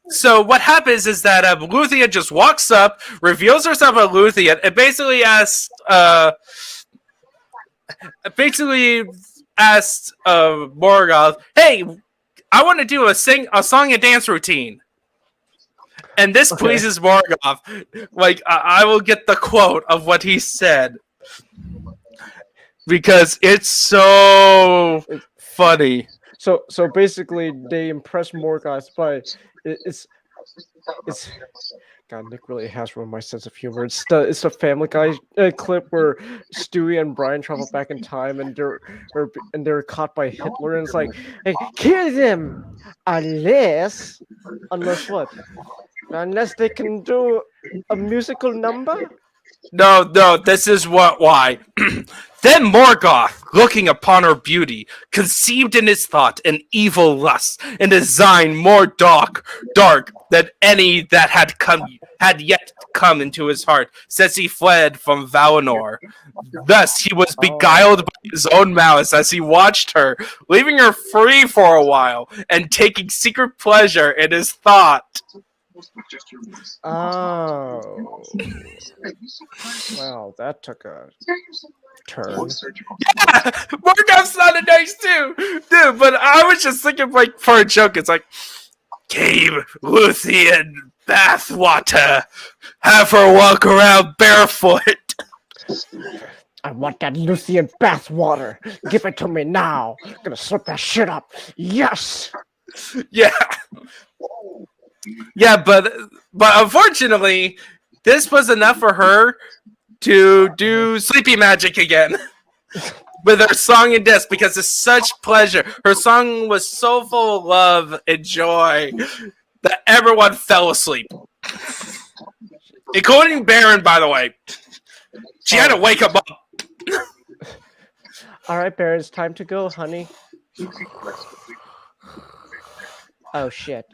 A: so what happens is that Luthien just walks up, reveals herself as Luthien, and basically asks Morgoth, "Hey, I want to do a song and dance routine." And this pleases Morgoth. Like, I will get the quote of what he said because it's so funny.
B: So basically, they impress Morgoth by it's. God, Nick really has ruined my sense of humor. It's the Family Guy clip where Stewie and Brian travel back in time and they're caught by Hitler, and it's like, hey, kill them unless what? Unless they can do a musical number.
A: No, this is why. Then Morgoth, looking upon her beauty, conceived in his thought an evil lust, and design more dark than any that had yet come into his heart, since he fled from Valinor. Thus he was beguiled by his own malice as he watched her, leaving her free for a while, and taking secret pleasure in his thought.
B: Oh. Well, that took a Turn.
A: Yeah, Morgoth's not a nice too, dude. But I was just thinking, like, for a joke, it's like, Cave Luthien bathwater. Have her walk around barefoot.
B: I want that Luthien bathwater. Give it to me now. I'm gonna slurp that shit up. Yes.
A: Yeah, yeah, but unfortunately, this was enough for her to do sleepy magic again with her song and disc because it's such pleasure. Her song was so full of love and joy that everyone fell asleep, including Beren. By the way, she had to wake him up.
B: All right, Bear, it's time to go, honey. Oh shit.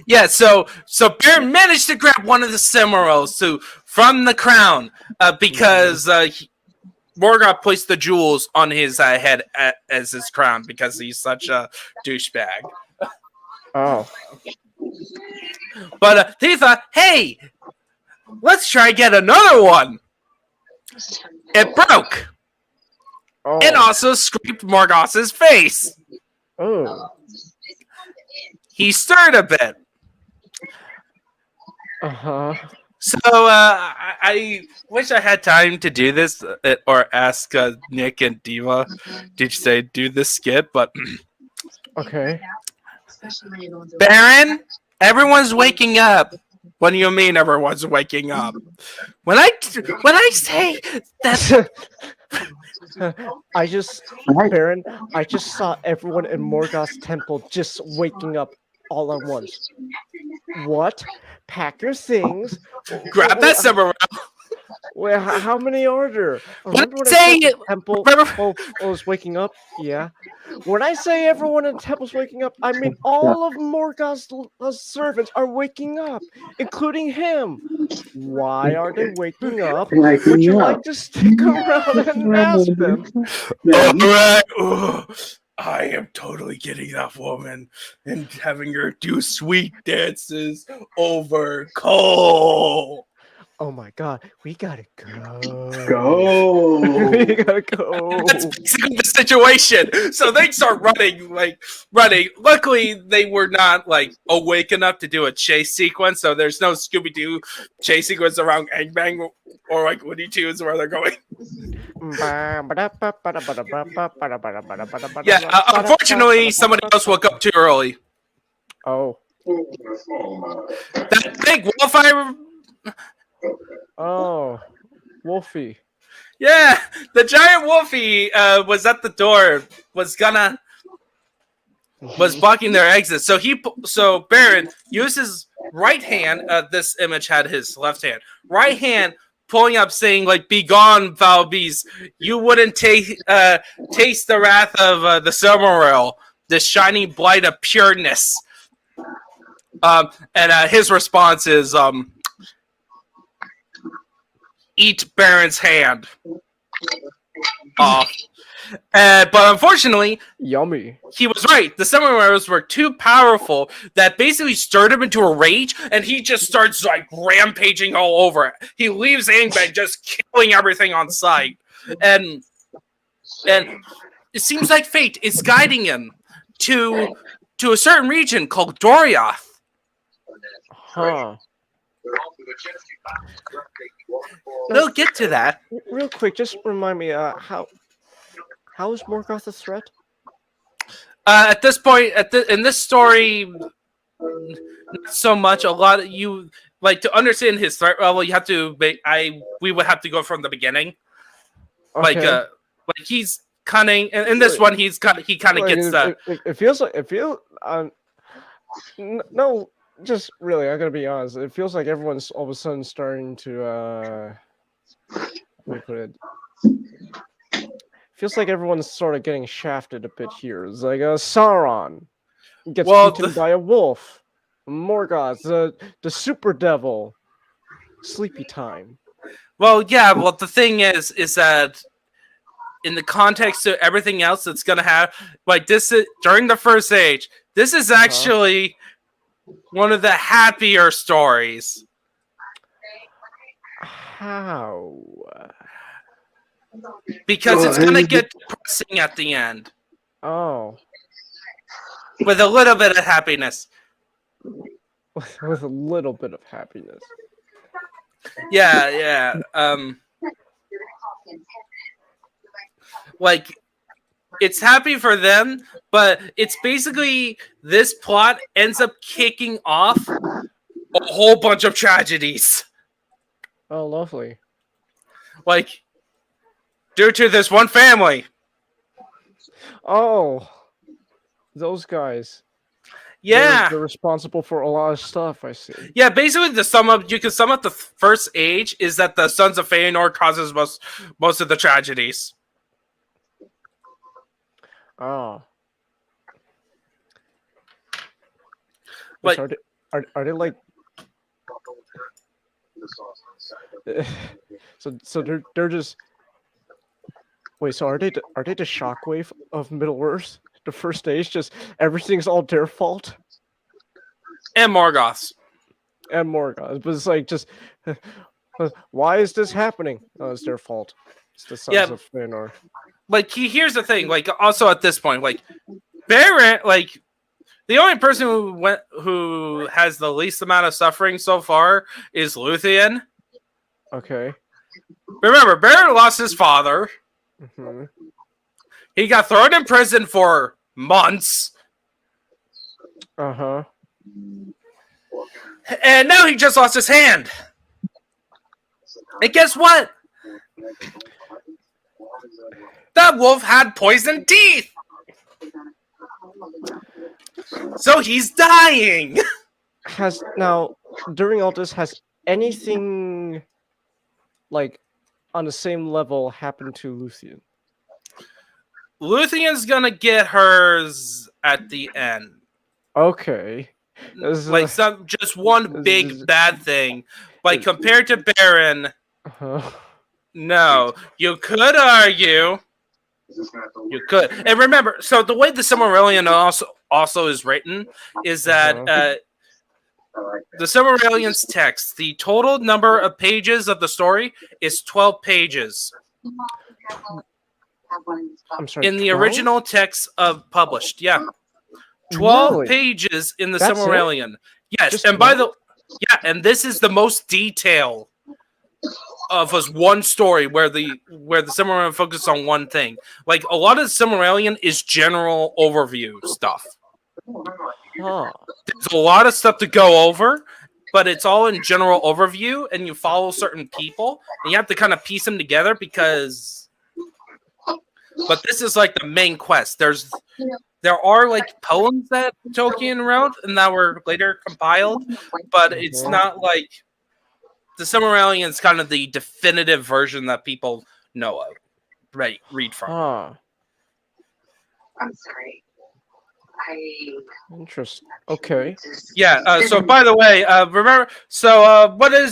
A: Yeah, so Beren managed to grab one of the Cimarrows from the crown because Morgoth placed the jewels on his head as his crown because he's such a douchebag.
B: Oh.
A: But he thought, hey, let's try get another one. It broke.
B: Oh.
A: And also scraped Morgoth's face.
B: Oh.
A: He stirred a bit.
B: Uh-huh.
A: So I wish I had time to do this or ask Nick and Diva to say do this skit, but
B: Okay.
A: Beren, everyone's waking up. What do you mean everyone's waking up? When I say that
B: Baron, I just saw everyone in Morgoth's temple just waking up all at once. What? Pack your things.
A: grab that Cimarron.
B: Wait, how many are there?
A: When
B: Remember
A: I say
B: said the temple was waking up? Yeah. When I say everyone in the temple's waking up, I mean all of Morgoth's servants are waking up, including him. Why are they waking up? Would you like to stick around and ask them?
A: All right. Oh, I am totally getting that woman and having her do sweet dances over coal.
B: Oh my god, we gotta go.
D: Go.
B: We gotta go.
A: That's basically the situation. So they start running. Luckily, they were not awake enough to do a chase sequence. So there's no Scooby Doo chase sequence around Gangbang or Woody Tunes where they're going. Yeah, unfortunately, somebody else woke up too early.
B: Oh.
A: That big wildfire.
B: Oh. Wolfie.
A: Yeah, the giant Wolfie was at the door. Was blocking their exit. So Beren used his right hand. This image had his left hand. Right hand pulling up, saying "Be gone, foul beast! You wouldn't taste the wrath of the Silmaril, the shining blight of pureness." And his response is, "Eat Baron's hand off." But unfortunately,
B: Yummy.
A: he was right. The Silmarils were too powerful that basically stirred him into a rage, and he just starts rampaging all over it. He leaves Angband just killing everything on sight, and it seems like fate is guiding him to a certain region called Doriath.
B: Huh.
A: They'll get to that.
B: Real quick, just remind me, how is Morgoth a threat?
A: At this point, in this story, not so much. A lot of you to understand his threat level. You have to. We would have to go from the beginning.
B: Okay.
A: He's cunning, and in this one, he kind of gets that.
B: It feels. No, just really, I'm gonna be honest. It feels like everyone's all of a sudden starting to. Let me put it. Feels like everyone's sort of getting shafted a bit here. It's like Sauron gets eaten by a wolf. Morgoth, the super devil. Sleepy time.
A: Well, yeah. Well, the thing is that in the context of everything else that's gonna have this during the First Age, this is actually one of the happier stories.
B: How?
A: Because it's gonna get depressing at the end
B: Oh,
A: with a little bit of happiness.
B: with a little bit of happiness.
A: Yeah. Like, it's happy for them, but it's basically this plot ends up kicking off a whole bunch of tragedies.
B: Oh, lovely.
A: Like, due to this one family.
B: Oh, those guys.
A: Yeah.
B: They're responsible for a lot of stuff, I see.
A: Yeah, basically you can sum up the first age is that the Sons of Feyenoord causes most of the tragedies.
B: Oh.
A: Like,
B: Wait, so are they like so they're just wait, so are they the shockwave of Middle Earth? The first stage, just everything's all their fault?
A: and Morgoth's.
B: And Morgoth. But it's like just why is this happening? Oh, it's their fault. It's the Sons of Feyenoord.
A: Like, here's the thing, like, also at this point, like, Beren, like, the only person who has the least amount of suffering so far is Luthien.
B: Okay.
A: Remember, Beren lost his father.
B: Mm-hmm.
A: He got thrown in prison for months.
B: Uh-huh.
A: And now he just lost his hand. And guess what? That wolf had poisoned teeth. So he's dying.
B: Now, during all this, has anything like on the same level happened to Luthien?
A: Luthien's gonna get hers at the end.
B: Okay.
A: Like just one big bad thing. Like compared to Beren, no. You could argue. You could. And remember, so the way the Silmarillion also is written is that the Silmarillion's text, the total number of pages of the story is 12 pages.
B: I'm sorry.
A: In the original text of published, 12
B: Really?
A: pages in the
B: That's
A: Silmarillion. Yes,
B: Just
A: and and this is the most detail of us one story where the Silmarillion focuses on one thing. Like a lot of the Silmarillion is general overview stuff.
B: Huh.
A: There's a lot of stuff to go over, but it's all in general overview, and you follow certain people, and you have to kind of piece them together because. But this is like the main quest. There are like poems that Tolkien wrote and that were later compiled, but it's not like the Silmarillion is kind of the definitive version that people know of, right? Read from.
B: Huh.
E: I'm sorry.
B: Interesting. Okay.
A: Yeah. So, by the way, remember. So, what are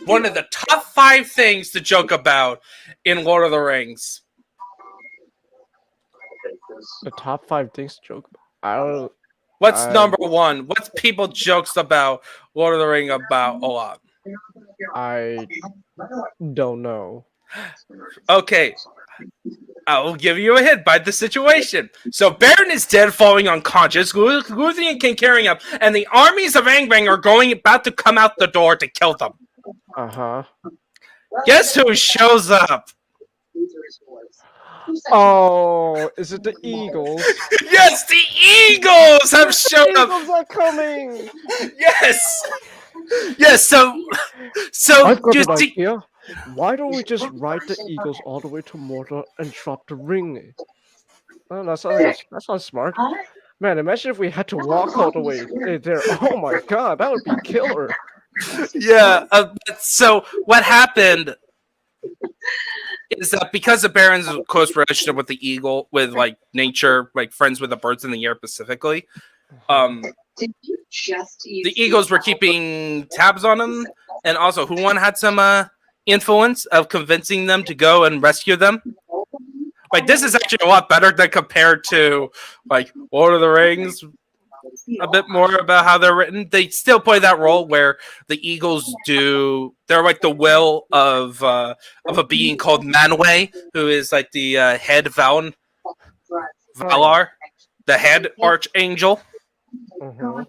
A: one of the top 5 things to joke about in Lord of the Rings?
B: The top 5 things to joke about. I don't.
A: What's number 1? What's people jokes about Lord of the Ring about a lot?
B: I don't know.
A: Okay. I will give you a hint by the situation. So Beren is dead, falling unconscious. Luthien can carry him, and the armies of Angband are about to come out the door to kill them.
B: Uh-huh.
A: Guess who shows up?
B: Oh, is it the Eagles?
A: Yes, the Eagles have shown
B: The
A: up.
B: Eagles are coming!
A: Yes. Yes. So
B: I've got
A: just
B: an idea. Why don't we just ride the Eagles all the way to Mordor and drop the ring? Oh, that's not smart. Man, imagine if we had to walk all the way there. Oh my god, that would be killer.
A: Yeah. So what happened is that because of Beren's close relationship with the eagle, with like nature, like friends with the birds in the air specifically,
E: Did you just
A: the Eagles were keeping tabs on him, and also Huon had some influence of convincing them to go and rescue them. Like this is actually a lot better than compared to like Lord of the Rings, a bit more about how they're written. They still play that role where the eagles do. They're like the will of a being called Manwë, who is like the head Valar, the head archangel.
B: Mhm.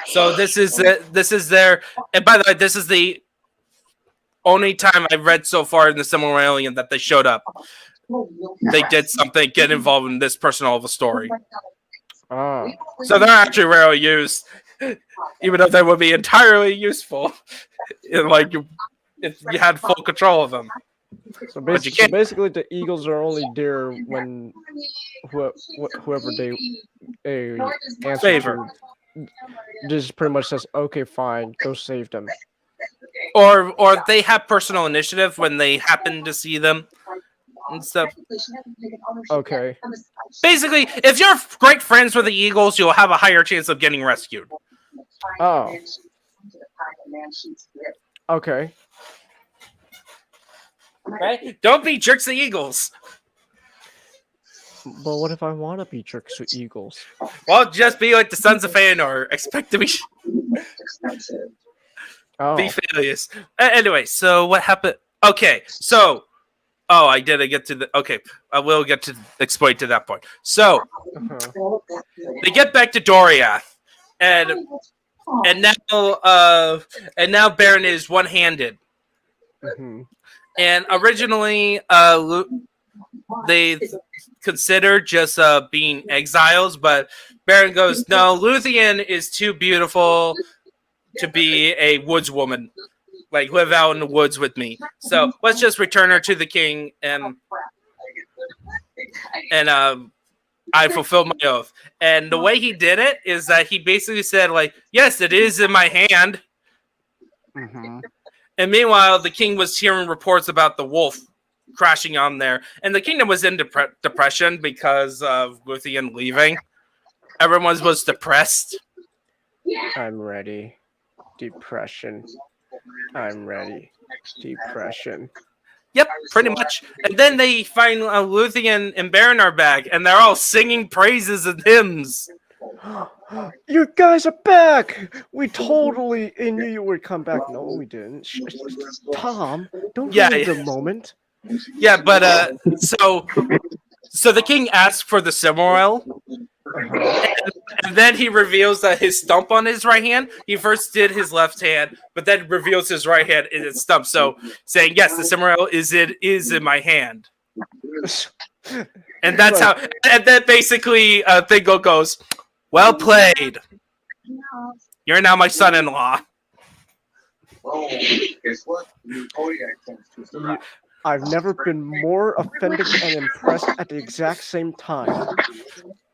A: So this is their. And by the way, this is the only time I've read so far in the Silmarillion that they showed up. They did something, get involved in this personal of a story.
B: Ah.
A: So they're actually rarely used, even though they would be entirely useful, like if you had full control of them.
B: So,
A: But you
B: so
A: can't.
B: basically, the eagles are only there when whoever they answer
A: Favor.
B: to just pretty much says, "Okay, fine, go save them."
A: Or they have personal initiative when they happen to see them and stuff.
B: Okay.
A: Basically, if you're great friends with the eagles, you'll have a higher chance of getting rescued.
B: Oh. Okay.
A: Right? Don't be jerks to eagles.
B: But what if I want to be jerks to eagles?
A: Well, just be like the Sons of Feyenoord. Expect to be
B: Oh.
A: failures. Anyway, so what happened? Okay, so I didn't get to the. Okay, I will get to explain to that point. So
B: Uh-huh.
A: they get back to Doriath, and now Beren is one-handed.
B: Mhm.
A: And originally, they considered just being exiles, but Beren goes, "No, Luthien is too beautiful to be a woodswoman. Like, live out in the woods with me. So let's just return her to the king, and I fulfilled my oath." And the way he did it is that he basically said, like, "Yes, it is in my hand."
B: Mhm.
A: And meanwhile, the king was hearing reports about the wolf crashing on there. And the kingdom was in depression because of Luthien leaving. Everyone was depressed.
B: I'm ready. Depression. I'm ready. Depression.
A: Yep, pretty much. And then they find Luthien and Beren are back, and they're all singing praises and hymns.
B: You guys are back! We totally knew you would come back. No, we didn't. Tom, don't
A: Yeah,
B: ruin
A: yeah.
B: the moment.
A: Yeah, but so the king asked for the Silmaril, and then he reveals that his stump on his right hand. He first did his left hand, but then reveals his right hand in his stump. So saying, "Yes, the Silmaril is in my hand," and that's how. And then basically, Thingol goes, "Well played. You're now my son-in-law."
F: Well, guess what? New Kodiak tends to survive.
B: I've never been more offended and impressed at the exact same time.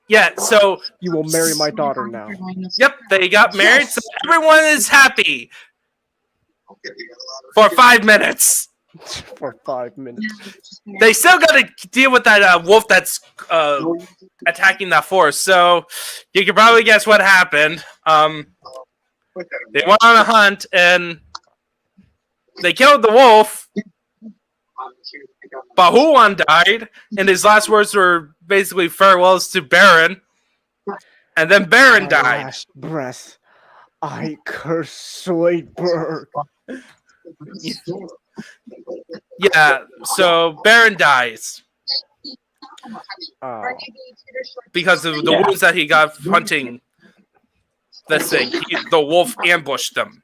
A: Yeah, so
B: You will marry my daughter now.
A: yep, they got married, so everyone is happy for 5 minutes.
B: For 5 minutes.
A: They still got to deal with that wolf that's attacking that forest. So you can probably guess what happened. They went on a hunt and they killed the wolf. Bahuan died, and his last words were basically farewells to Beren. And then Beren
B: My
A: died.
B: last breath. I curse Sweetberg.
A: Yeah, so Beren dies
B: Oh.
A: because of the wounds that he got hunting this thing. The wolf ambushed them.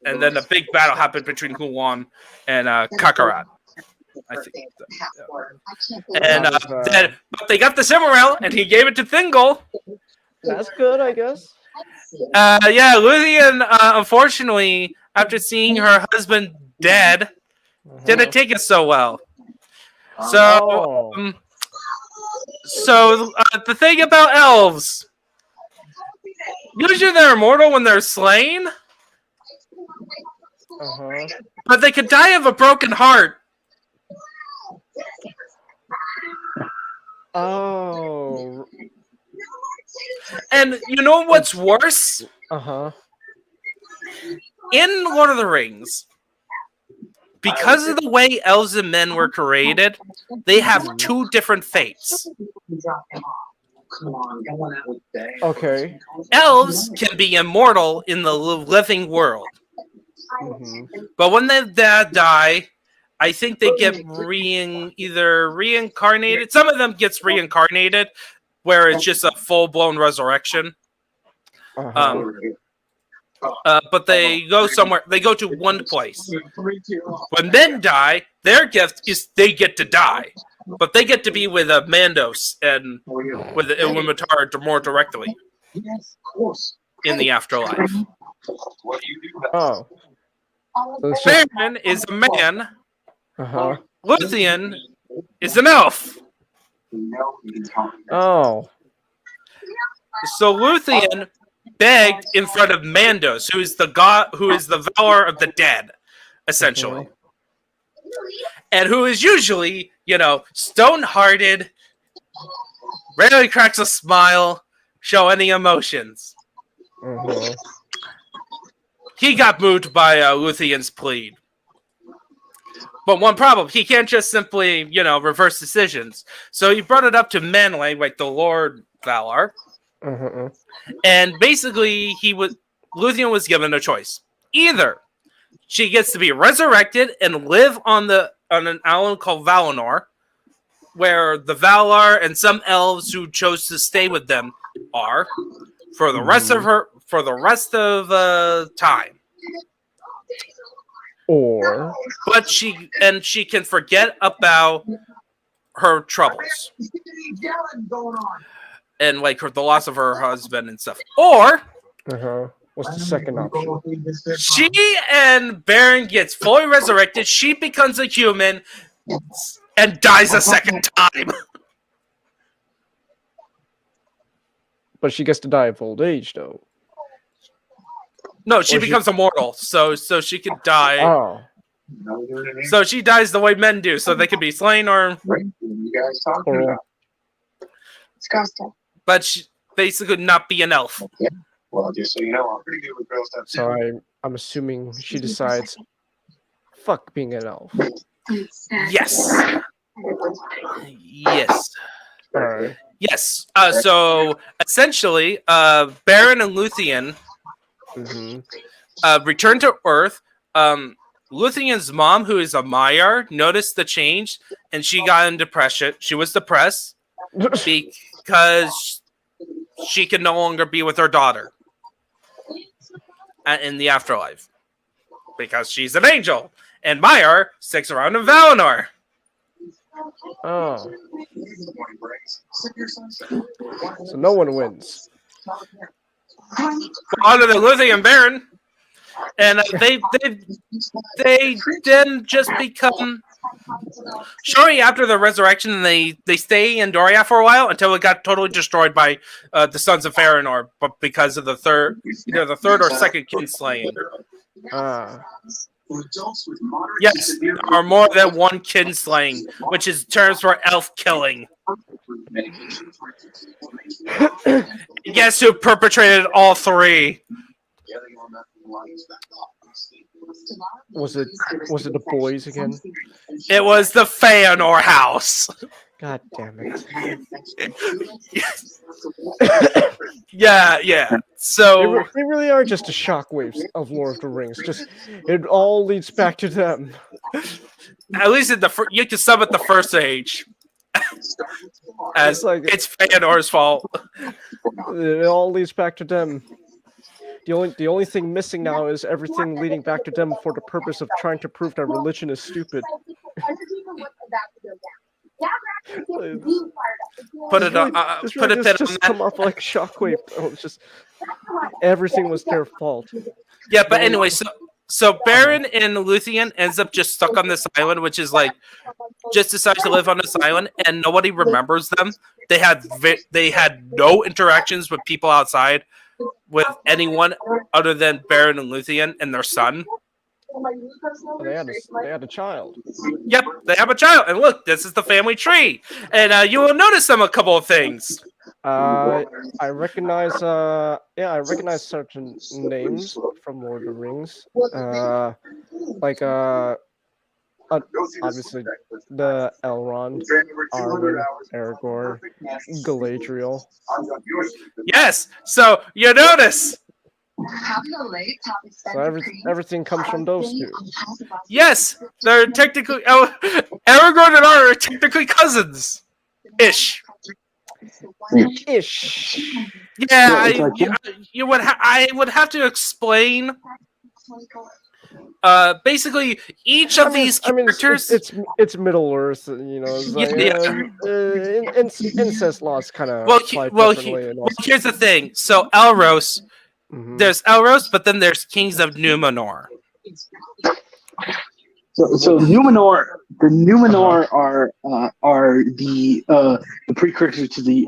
A: And then a big battle happened between Huan and Kakarat. I think. And then, but they got the Silmaril, and he gave it to Thingol.
B: That's good, I guess.
A: Yeah, Luthien, unfortunately, after seeing her husband dead, didn't take it so well. So,
B: Oh.
A: the thing about elves, usually they're immortal when they're slain,
B: Uh-huh.
A: but they could die of a broken heart.
B: Oh.
A: And you know what's worse?
B: Uh-huh.
A: In Lord of the Rings, because of the way elves and men were created, they have two different fates.
F: come on, going out with Day.
B: Okay.
A: Elves can be immortal in the living world, but when they die, I think they get either reincarnated. Some of them gets reincarnated, where it's just a full-blown resurrection. But they go somewhere. They go to one place. When men die, their gift is they get to die, but they get to be with Mandos and with the Ilúmatar more directly in the afterlife.
B: Oh. So it's just,
A: Beren is a man.
B: uh-huh.
A: Luthien is an elf.
B: Oh.
A: So Luthien begged in front of Mandos, who is the god, who is the valor of the dead, essentially, and who is usually, stone-hearted, rarely cracks a smile, show any emotions. He got moved by Luthien's plea. But one problem, he can't just simply, reverse decisions. So he brought it up to Manwë, like the Lord Valar. And basically, Luthien was given a choice. Either she gets to be resurrected and live on an island called Valinor, where the Valar and some elves who chose to stay with them are for the rest of time. But she can forget about her troubles and like the loss of her husband and stuff. Or
B: what's the second option?
A: She and Beren gets fully resurrected. She becomes a human and dies a second time.
B: But she gets to die of old age, though.
A: No, she becomes immortal, so she could die.
B: Oh.
A: So she dies the way men do, so they can be slain or. But she basically could not be an elf.
F: Well, just so you know, I'm pretty good with girl stuff.
B: So I'm assuming she decides, fuck being an elf.
A: Yes. Yes.
B: All right.
A: Yes. So essentially, Beren and Luthien returned to Earth. Luthien's mom, who is a Maiar, noticed the change, and she got in depression. She was depressed because she could no longer be with her daughter in the afterlife because she's an angel, and Maiar sticks around in Valinor.
B: Oh. So no one wins.
A: Other than Luthien and Beren. And they then just become shortly after the resurrection. They stay in Doriath for a while until it got totally destroyed by the Sons of Feyenoord, but because of the third or second kinslaying. Yes, or more than one kinslaying, which is terms for elf killing. Guess who perpetrated all three?
B: Was it the boys again?
A: It was the Feyenoord house.
B: God damn it.
A: Yeah. So
B: they really are just the shockwaves of Lord of the Rings. Just it all leads back to them.
A: At least you can sum it the first age. As it's Feyenoord's fault.
B: It all leads back to them. The only thing missing now is everything leading back to them for the purpose of trying to prove that religion is stupid.
A: Put it on. Put it
B: just come off like a shockwave. It's just everything was their fault.
A: Yeah, but anyway, so Beren and Luthien ends up just stuck on this island, which is like just decides to live on this island, and nobody remembers them. They had no interactions with people outside, with anyone other than Beren and Luthien and their son.
B: They had a child.
A: Yep, they have a child. And look, this is the family tree. And you will notice a couple of things.
B: I recognize certain names from Lord of the Rings. obviously the Elrond, Arwen, Aragorn, Galadriel.
A: Yes. So you notice.
B: So everything comes from those two.
A: Yes, they're technically Aragorn and Arwen are technically cousins, ish.
B: Ish.
A: Yeah,
D: It's like-
A: you would. I would have to explain. Basically, each of these characters.
B: It's Middle Earth, you know. It's like, incest laws kind of
A: Here's the thing. So Elros, there's Elros, but then there's Kings of Numenor.
D: So Numenor, the Numenor are the precursor to the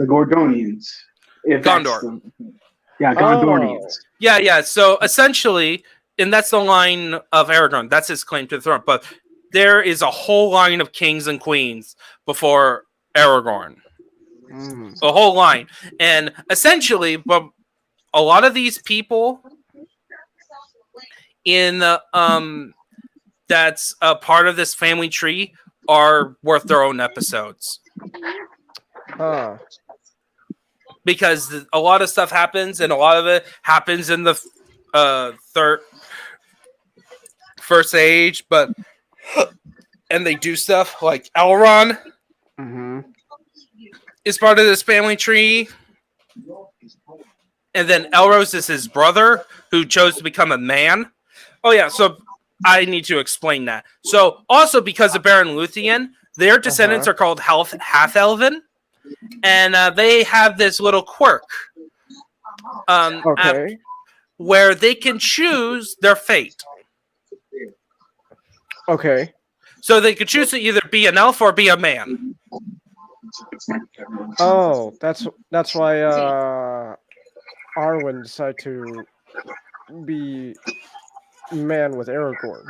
D: Gordonians.
A: Gondor.
D: Yeah, Gondorians.
A: Yeah. So essentially, and that's the line of Aragorn. That's his claim to the throne. But there is a whole line of kings and queens before Aragorn. A whole line. And essentially, but a lot of these people in that's a part of this family tree are worth their own episodes. Because a lot of stuff happens, and a lot of it happens in the first age, and they do stuff like Elrond is part of this family tree, and then Elros is his brother who chose to become a man. Oh yeah, so I need to explain that. So also because of Beren and Luthien, their descendants are called half-elven. And they have this little quirk where they can choose their fate.
B: Okay.
A: So they could choose to either be an elf or be a man.
B: Oh, that's why Arwen decided to be man with Aragorn.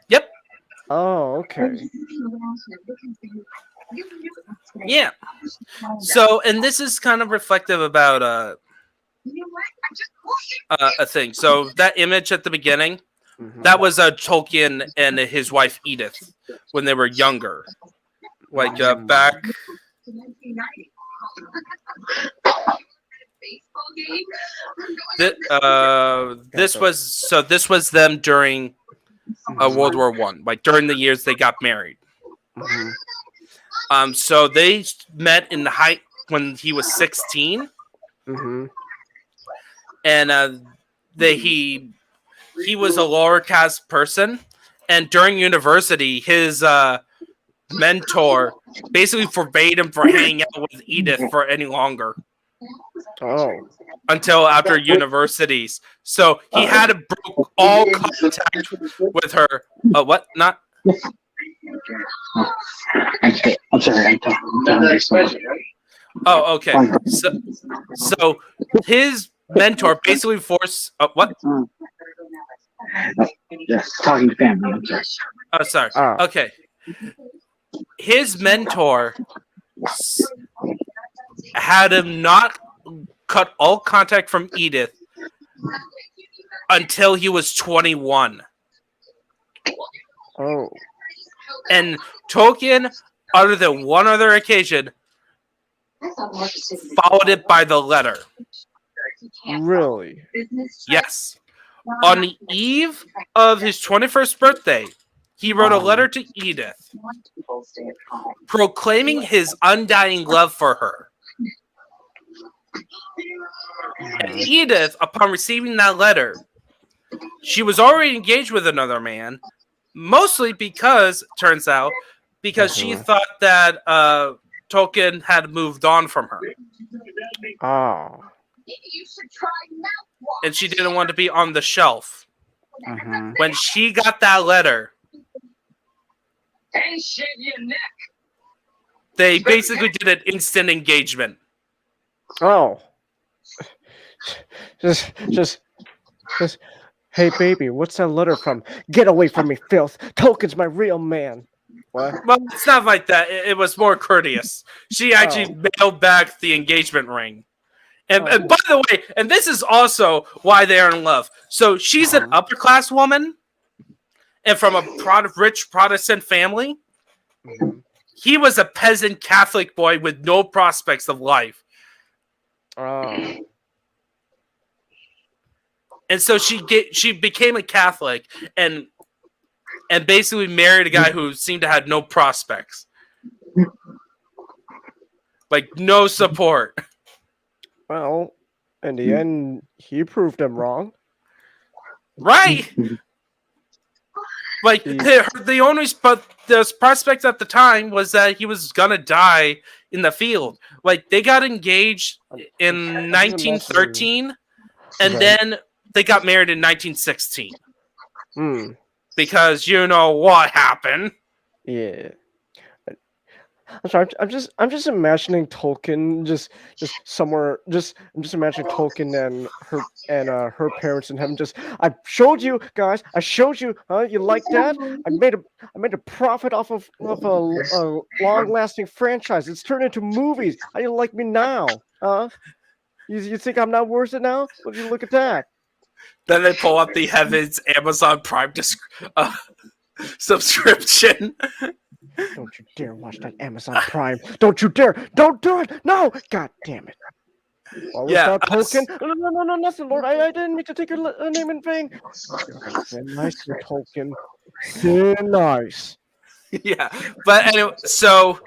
A: Yep.
B: Oh, okay.
A: Yeah. So, and this is kind of reflective about a thing. So that image at the beginning, that was Tolkien and his wife Edith when they were younger, like back. This was them during World War I, like during the years they got married. So they met in the height when he was 16, and he was a lower caste person, and during university, his mentor basically forbade him from hanging out with Edith for any longer.
B: Oh.
A: Until after universities, so he had to broke all contact with her. What? Not.
D: I'm sorry.
A: Oh, okay. So his mentor basically forced. What?
D: Yes, talking to family. I'm sorry.
A: Oh, sorry. Okay. His mentor had him not cut all contact from Edith until he was 21.
B: Oh.
A: And Tolkien, other than one other occasion, followed it by the letter.
B: Really?
A: Yes. On the eve of his 21st birthday, he wrote a letter to Edith proclaiming his undying love for her. And Edith, upon receiving that letter, she was already engaged with another man, mostly because, turns out, because she thought that Tolkien had moved on from her.
B: Oh.
A: And she didn't want to be on the shelf. When she got that letter, they basically did an instant engagement.
B: Oh. Just, hey baby, what's that letter from? Get away from me, filth. Tolkien's my real man. What?
A: Well, it's not like that. It was more courteous. She actually mailed back the engagement ring. And by the way, and this is also why they're in love. So she's an upper class woman, and from a rich Protestant family. He was a peasant Catholic boy with no prospects of life.
B: Oh.
A: And so she became a Catholic and basically married a guy who seemed to have no prospects. Like, no support.
B: Well, in the end, he proved them wrong.
A: Right? Like, the only the prospect at the time was that he was gonna die in the field. Like, they got engaged in 1913, and then they got married in 1916. Because you know what happened.
B: Yeah. I'm sorry. I'm just imagining Tolkien just somewhere. I'm just imagining Tolkien and her parents in heaven. I showed you guys. I showed you. Huh? You like that? I made a profit off of a long-lasting franchise. It's turned into movies. How do you like me now? Huh? You think I'm not worth it now? Well, you look at that.
A: Then they pull up the Heavens Amazon Prime subscription.
B: Don't you dare watch that Amazon Prime. Don't you dare. Don't do it. No. God damn it. What was that, Tolkien? No, nothing, Lord. I didn't mean to take your name in vain. Very nice, Tolkien. Very nice.
A: Yeah. But anyway, so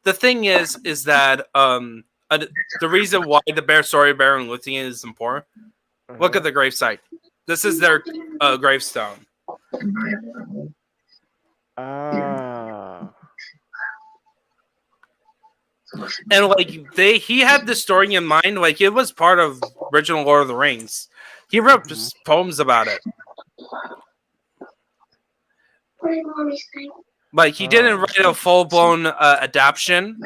A: the thing is that the reason why the bear story of Beren and Luthien is important, look at the gravesite. This is their gravestone. And like he had this story in mind, like it was part of original Lord of the Rings. He wrote poems about it. Like he didn't write a full blown adaptation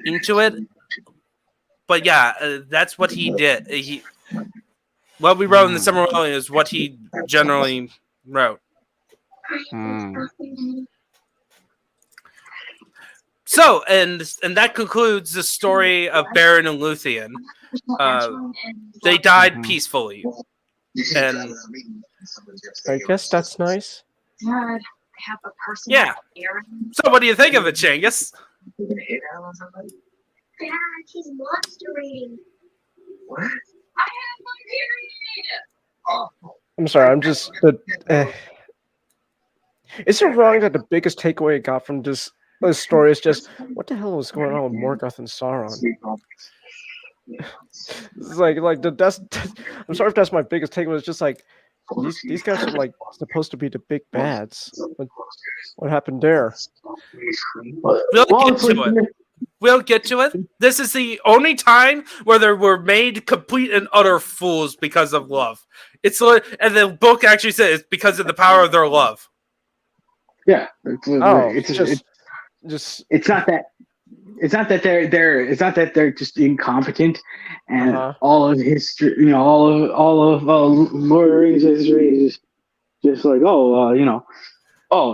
A: into it, but yeah, that's what he did. What we wrote in the Silmarillion is what he generally wrote. So, and that concludes the story of Beren and Luthien. They died peacefully. And
B: I guess that's nice.
A: Yeah. So, what do you think of it, Changis?
E: Dad, he's monstering. What? I have my period.
B: I'm sorry. I'm just. Is it wrong that the biggest takeaway I got from this story is just what the hell was going on with Morgoth and Sauron? It's like that's. I'm sorry if that's my biggest takeaway. It's just like these guys are like supposed to be the big bads. What happened there?
A: We'll get to it. This is the only time where they were made complete and utter fools because of love. It's and the book actually says it's because of the power of their love.
D: Yeah.
B: It's
D: not that they're just incompetent and all of history, all of Lord of the Rings history is just like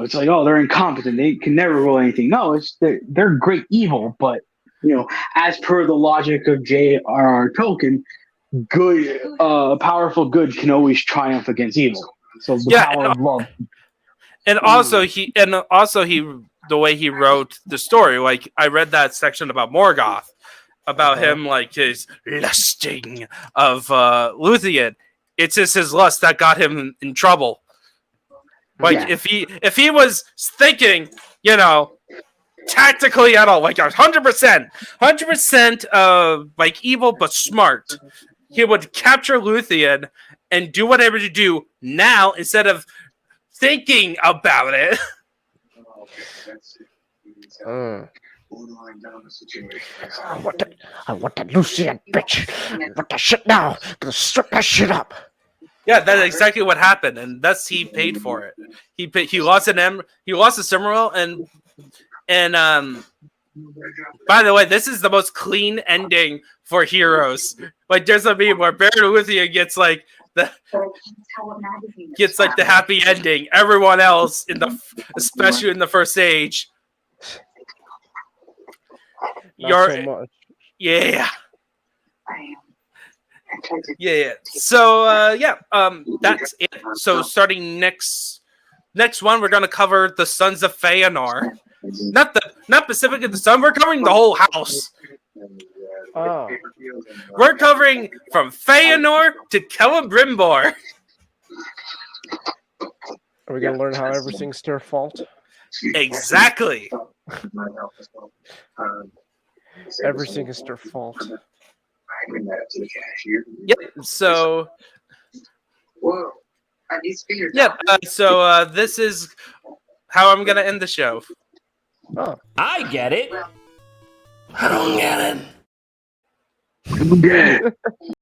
D: it's like they're incompetent, they can never rule anything. No, it's they're great evil, but as per the logic of J.R.R. Tolkien, good powerful good can always triumph against evil. So the power of love.
A: And also the way he wrote the story, like I read that section about Morgoth, about him like his lusting of Luthien. It's just his lust that got him in trouble. Like if he was thinking, tactically at all, like 100%, like evil but smart, he would capture Luthien and do whatever to do now instead of thinking about it.
B: I want that Luthien bitch. I want that shit now. I'm gonna strip that shit up.
A: Yeah, that's exactly what happened, and he paid for it. He lost he lost a Silmaril, and by the way, this is the most clean ending for heroes. Like there's a meme where Beren and Luthien gets like the happy ending. Everyone else especially in the first age,
B: Not so much.
A: Yeah. Yeah. So that's it. So starting next one, we're gonna cover the Sons of Feyenoor. Not specifically the Sun. We're covering the whole house.
B: Oh.
A: We're covering from Feyenoor to Celebrimbor.
B: Are we gonna learn how everything's their fault?
A: Exactly.
B: Everything is their fault.
A: Yep. So.
E: Whoa. These fingers.
A: Yep. So this is how I'm gonna end the show.
B: Oh.
I: I get it.
F: I don't get it.
D: Yeah.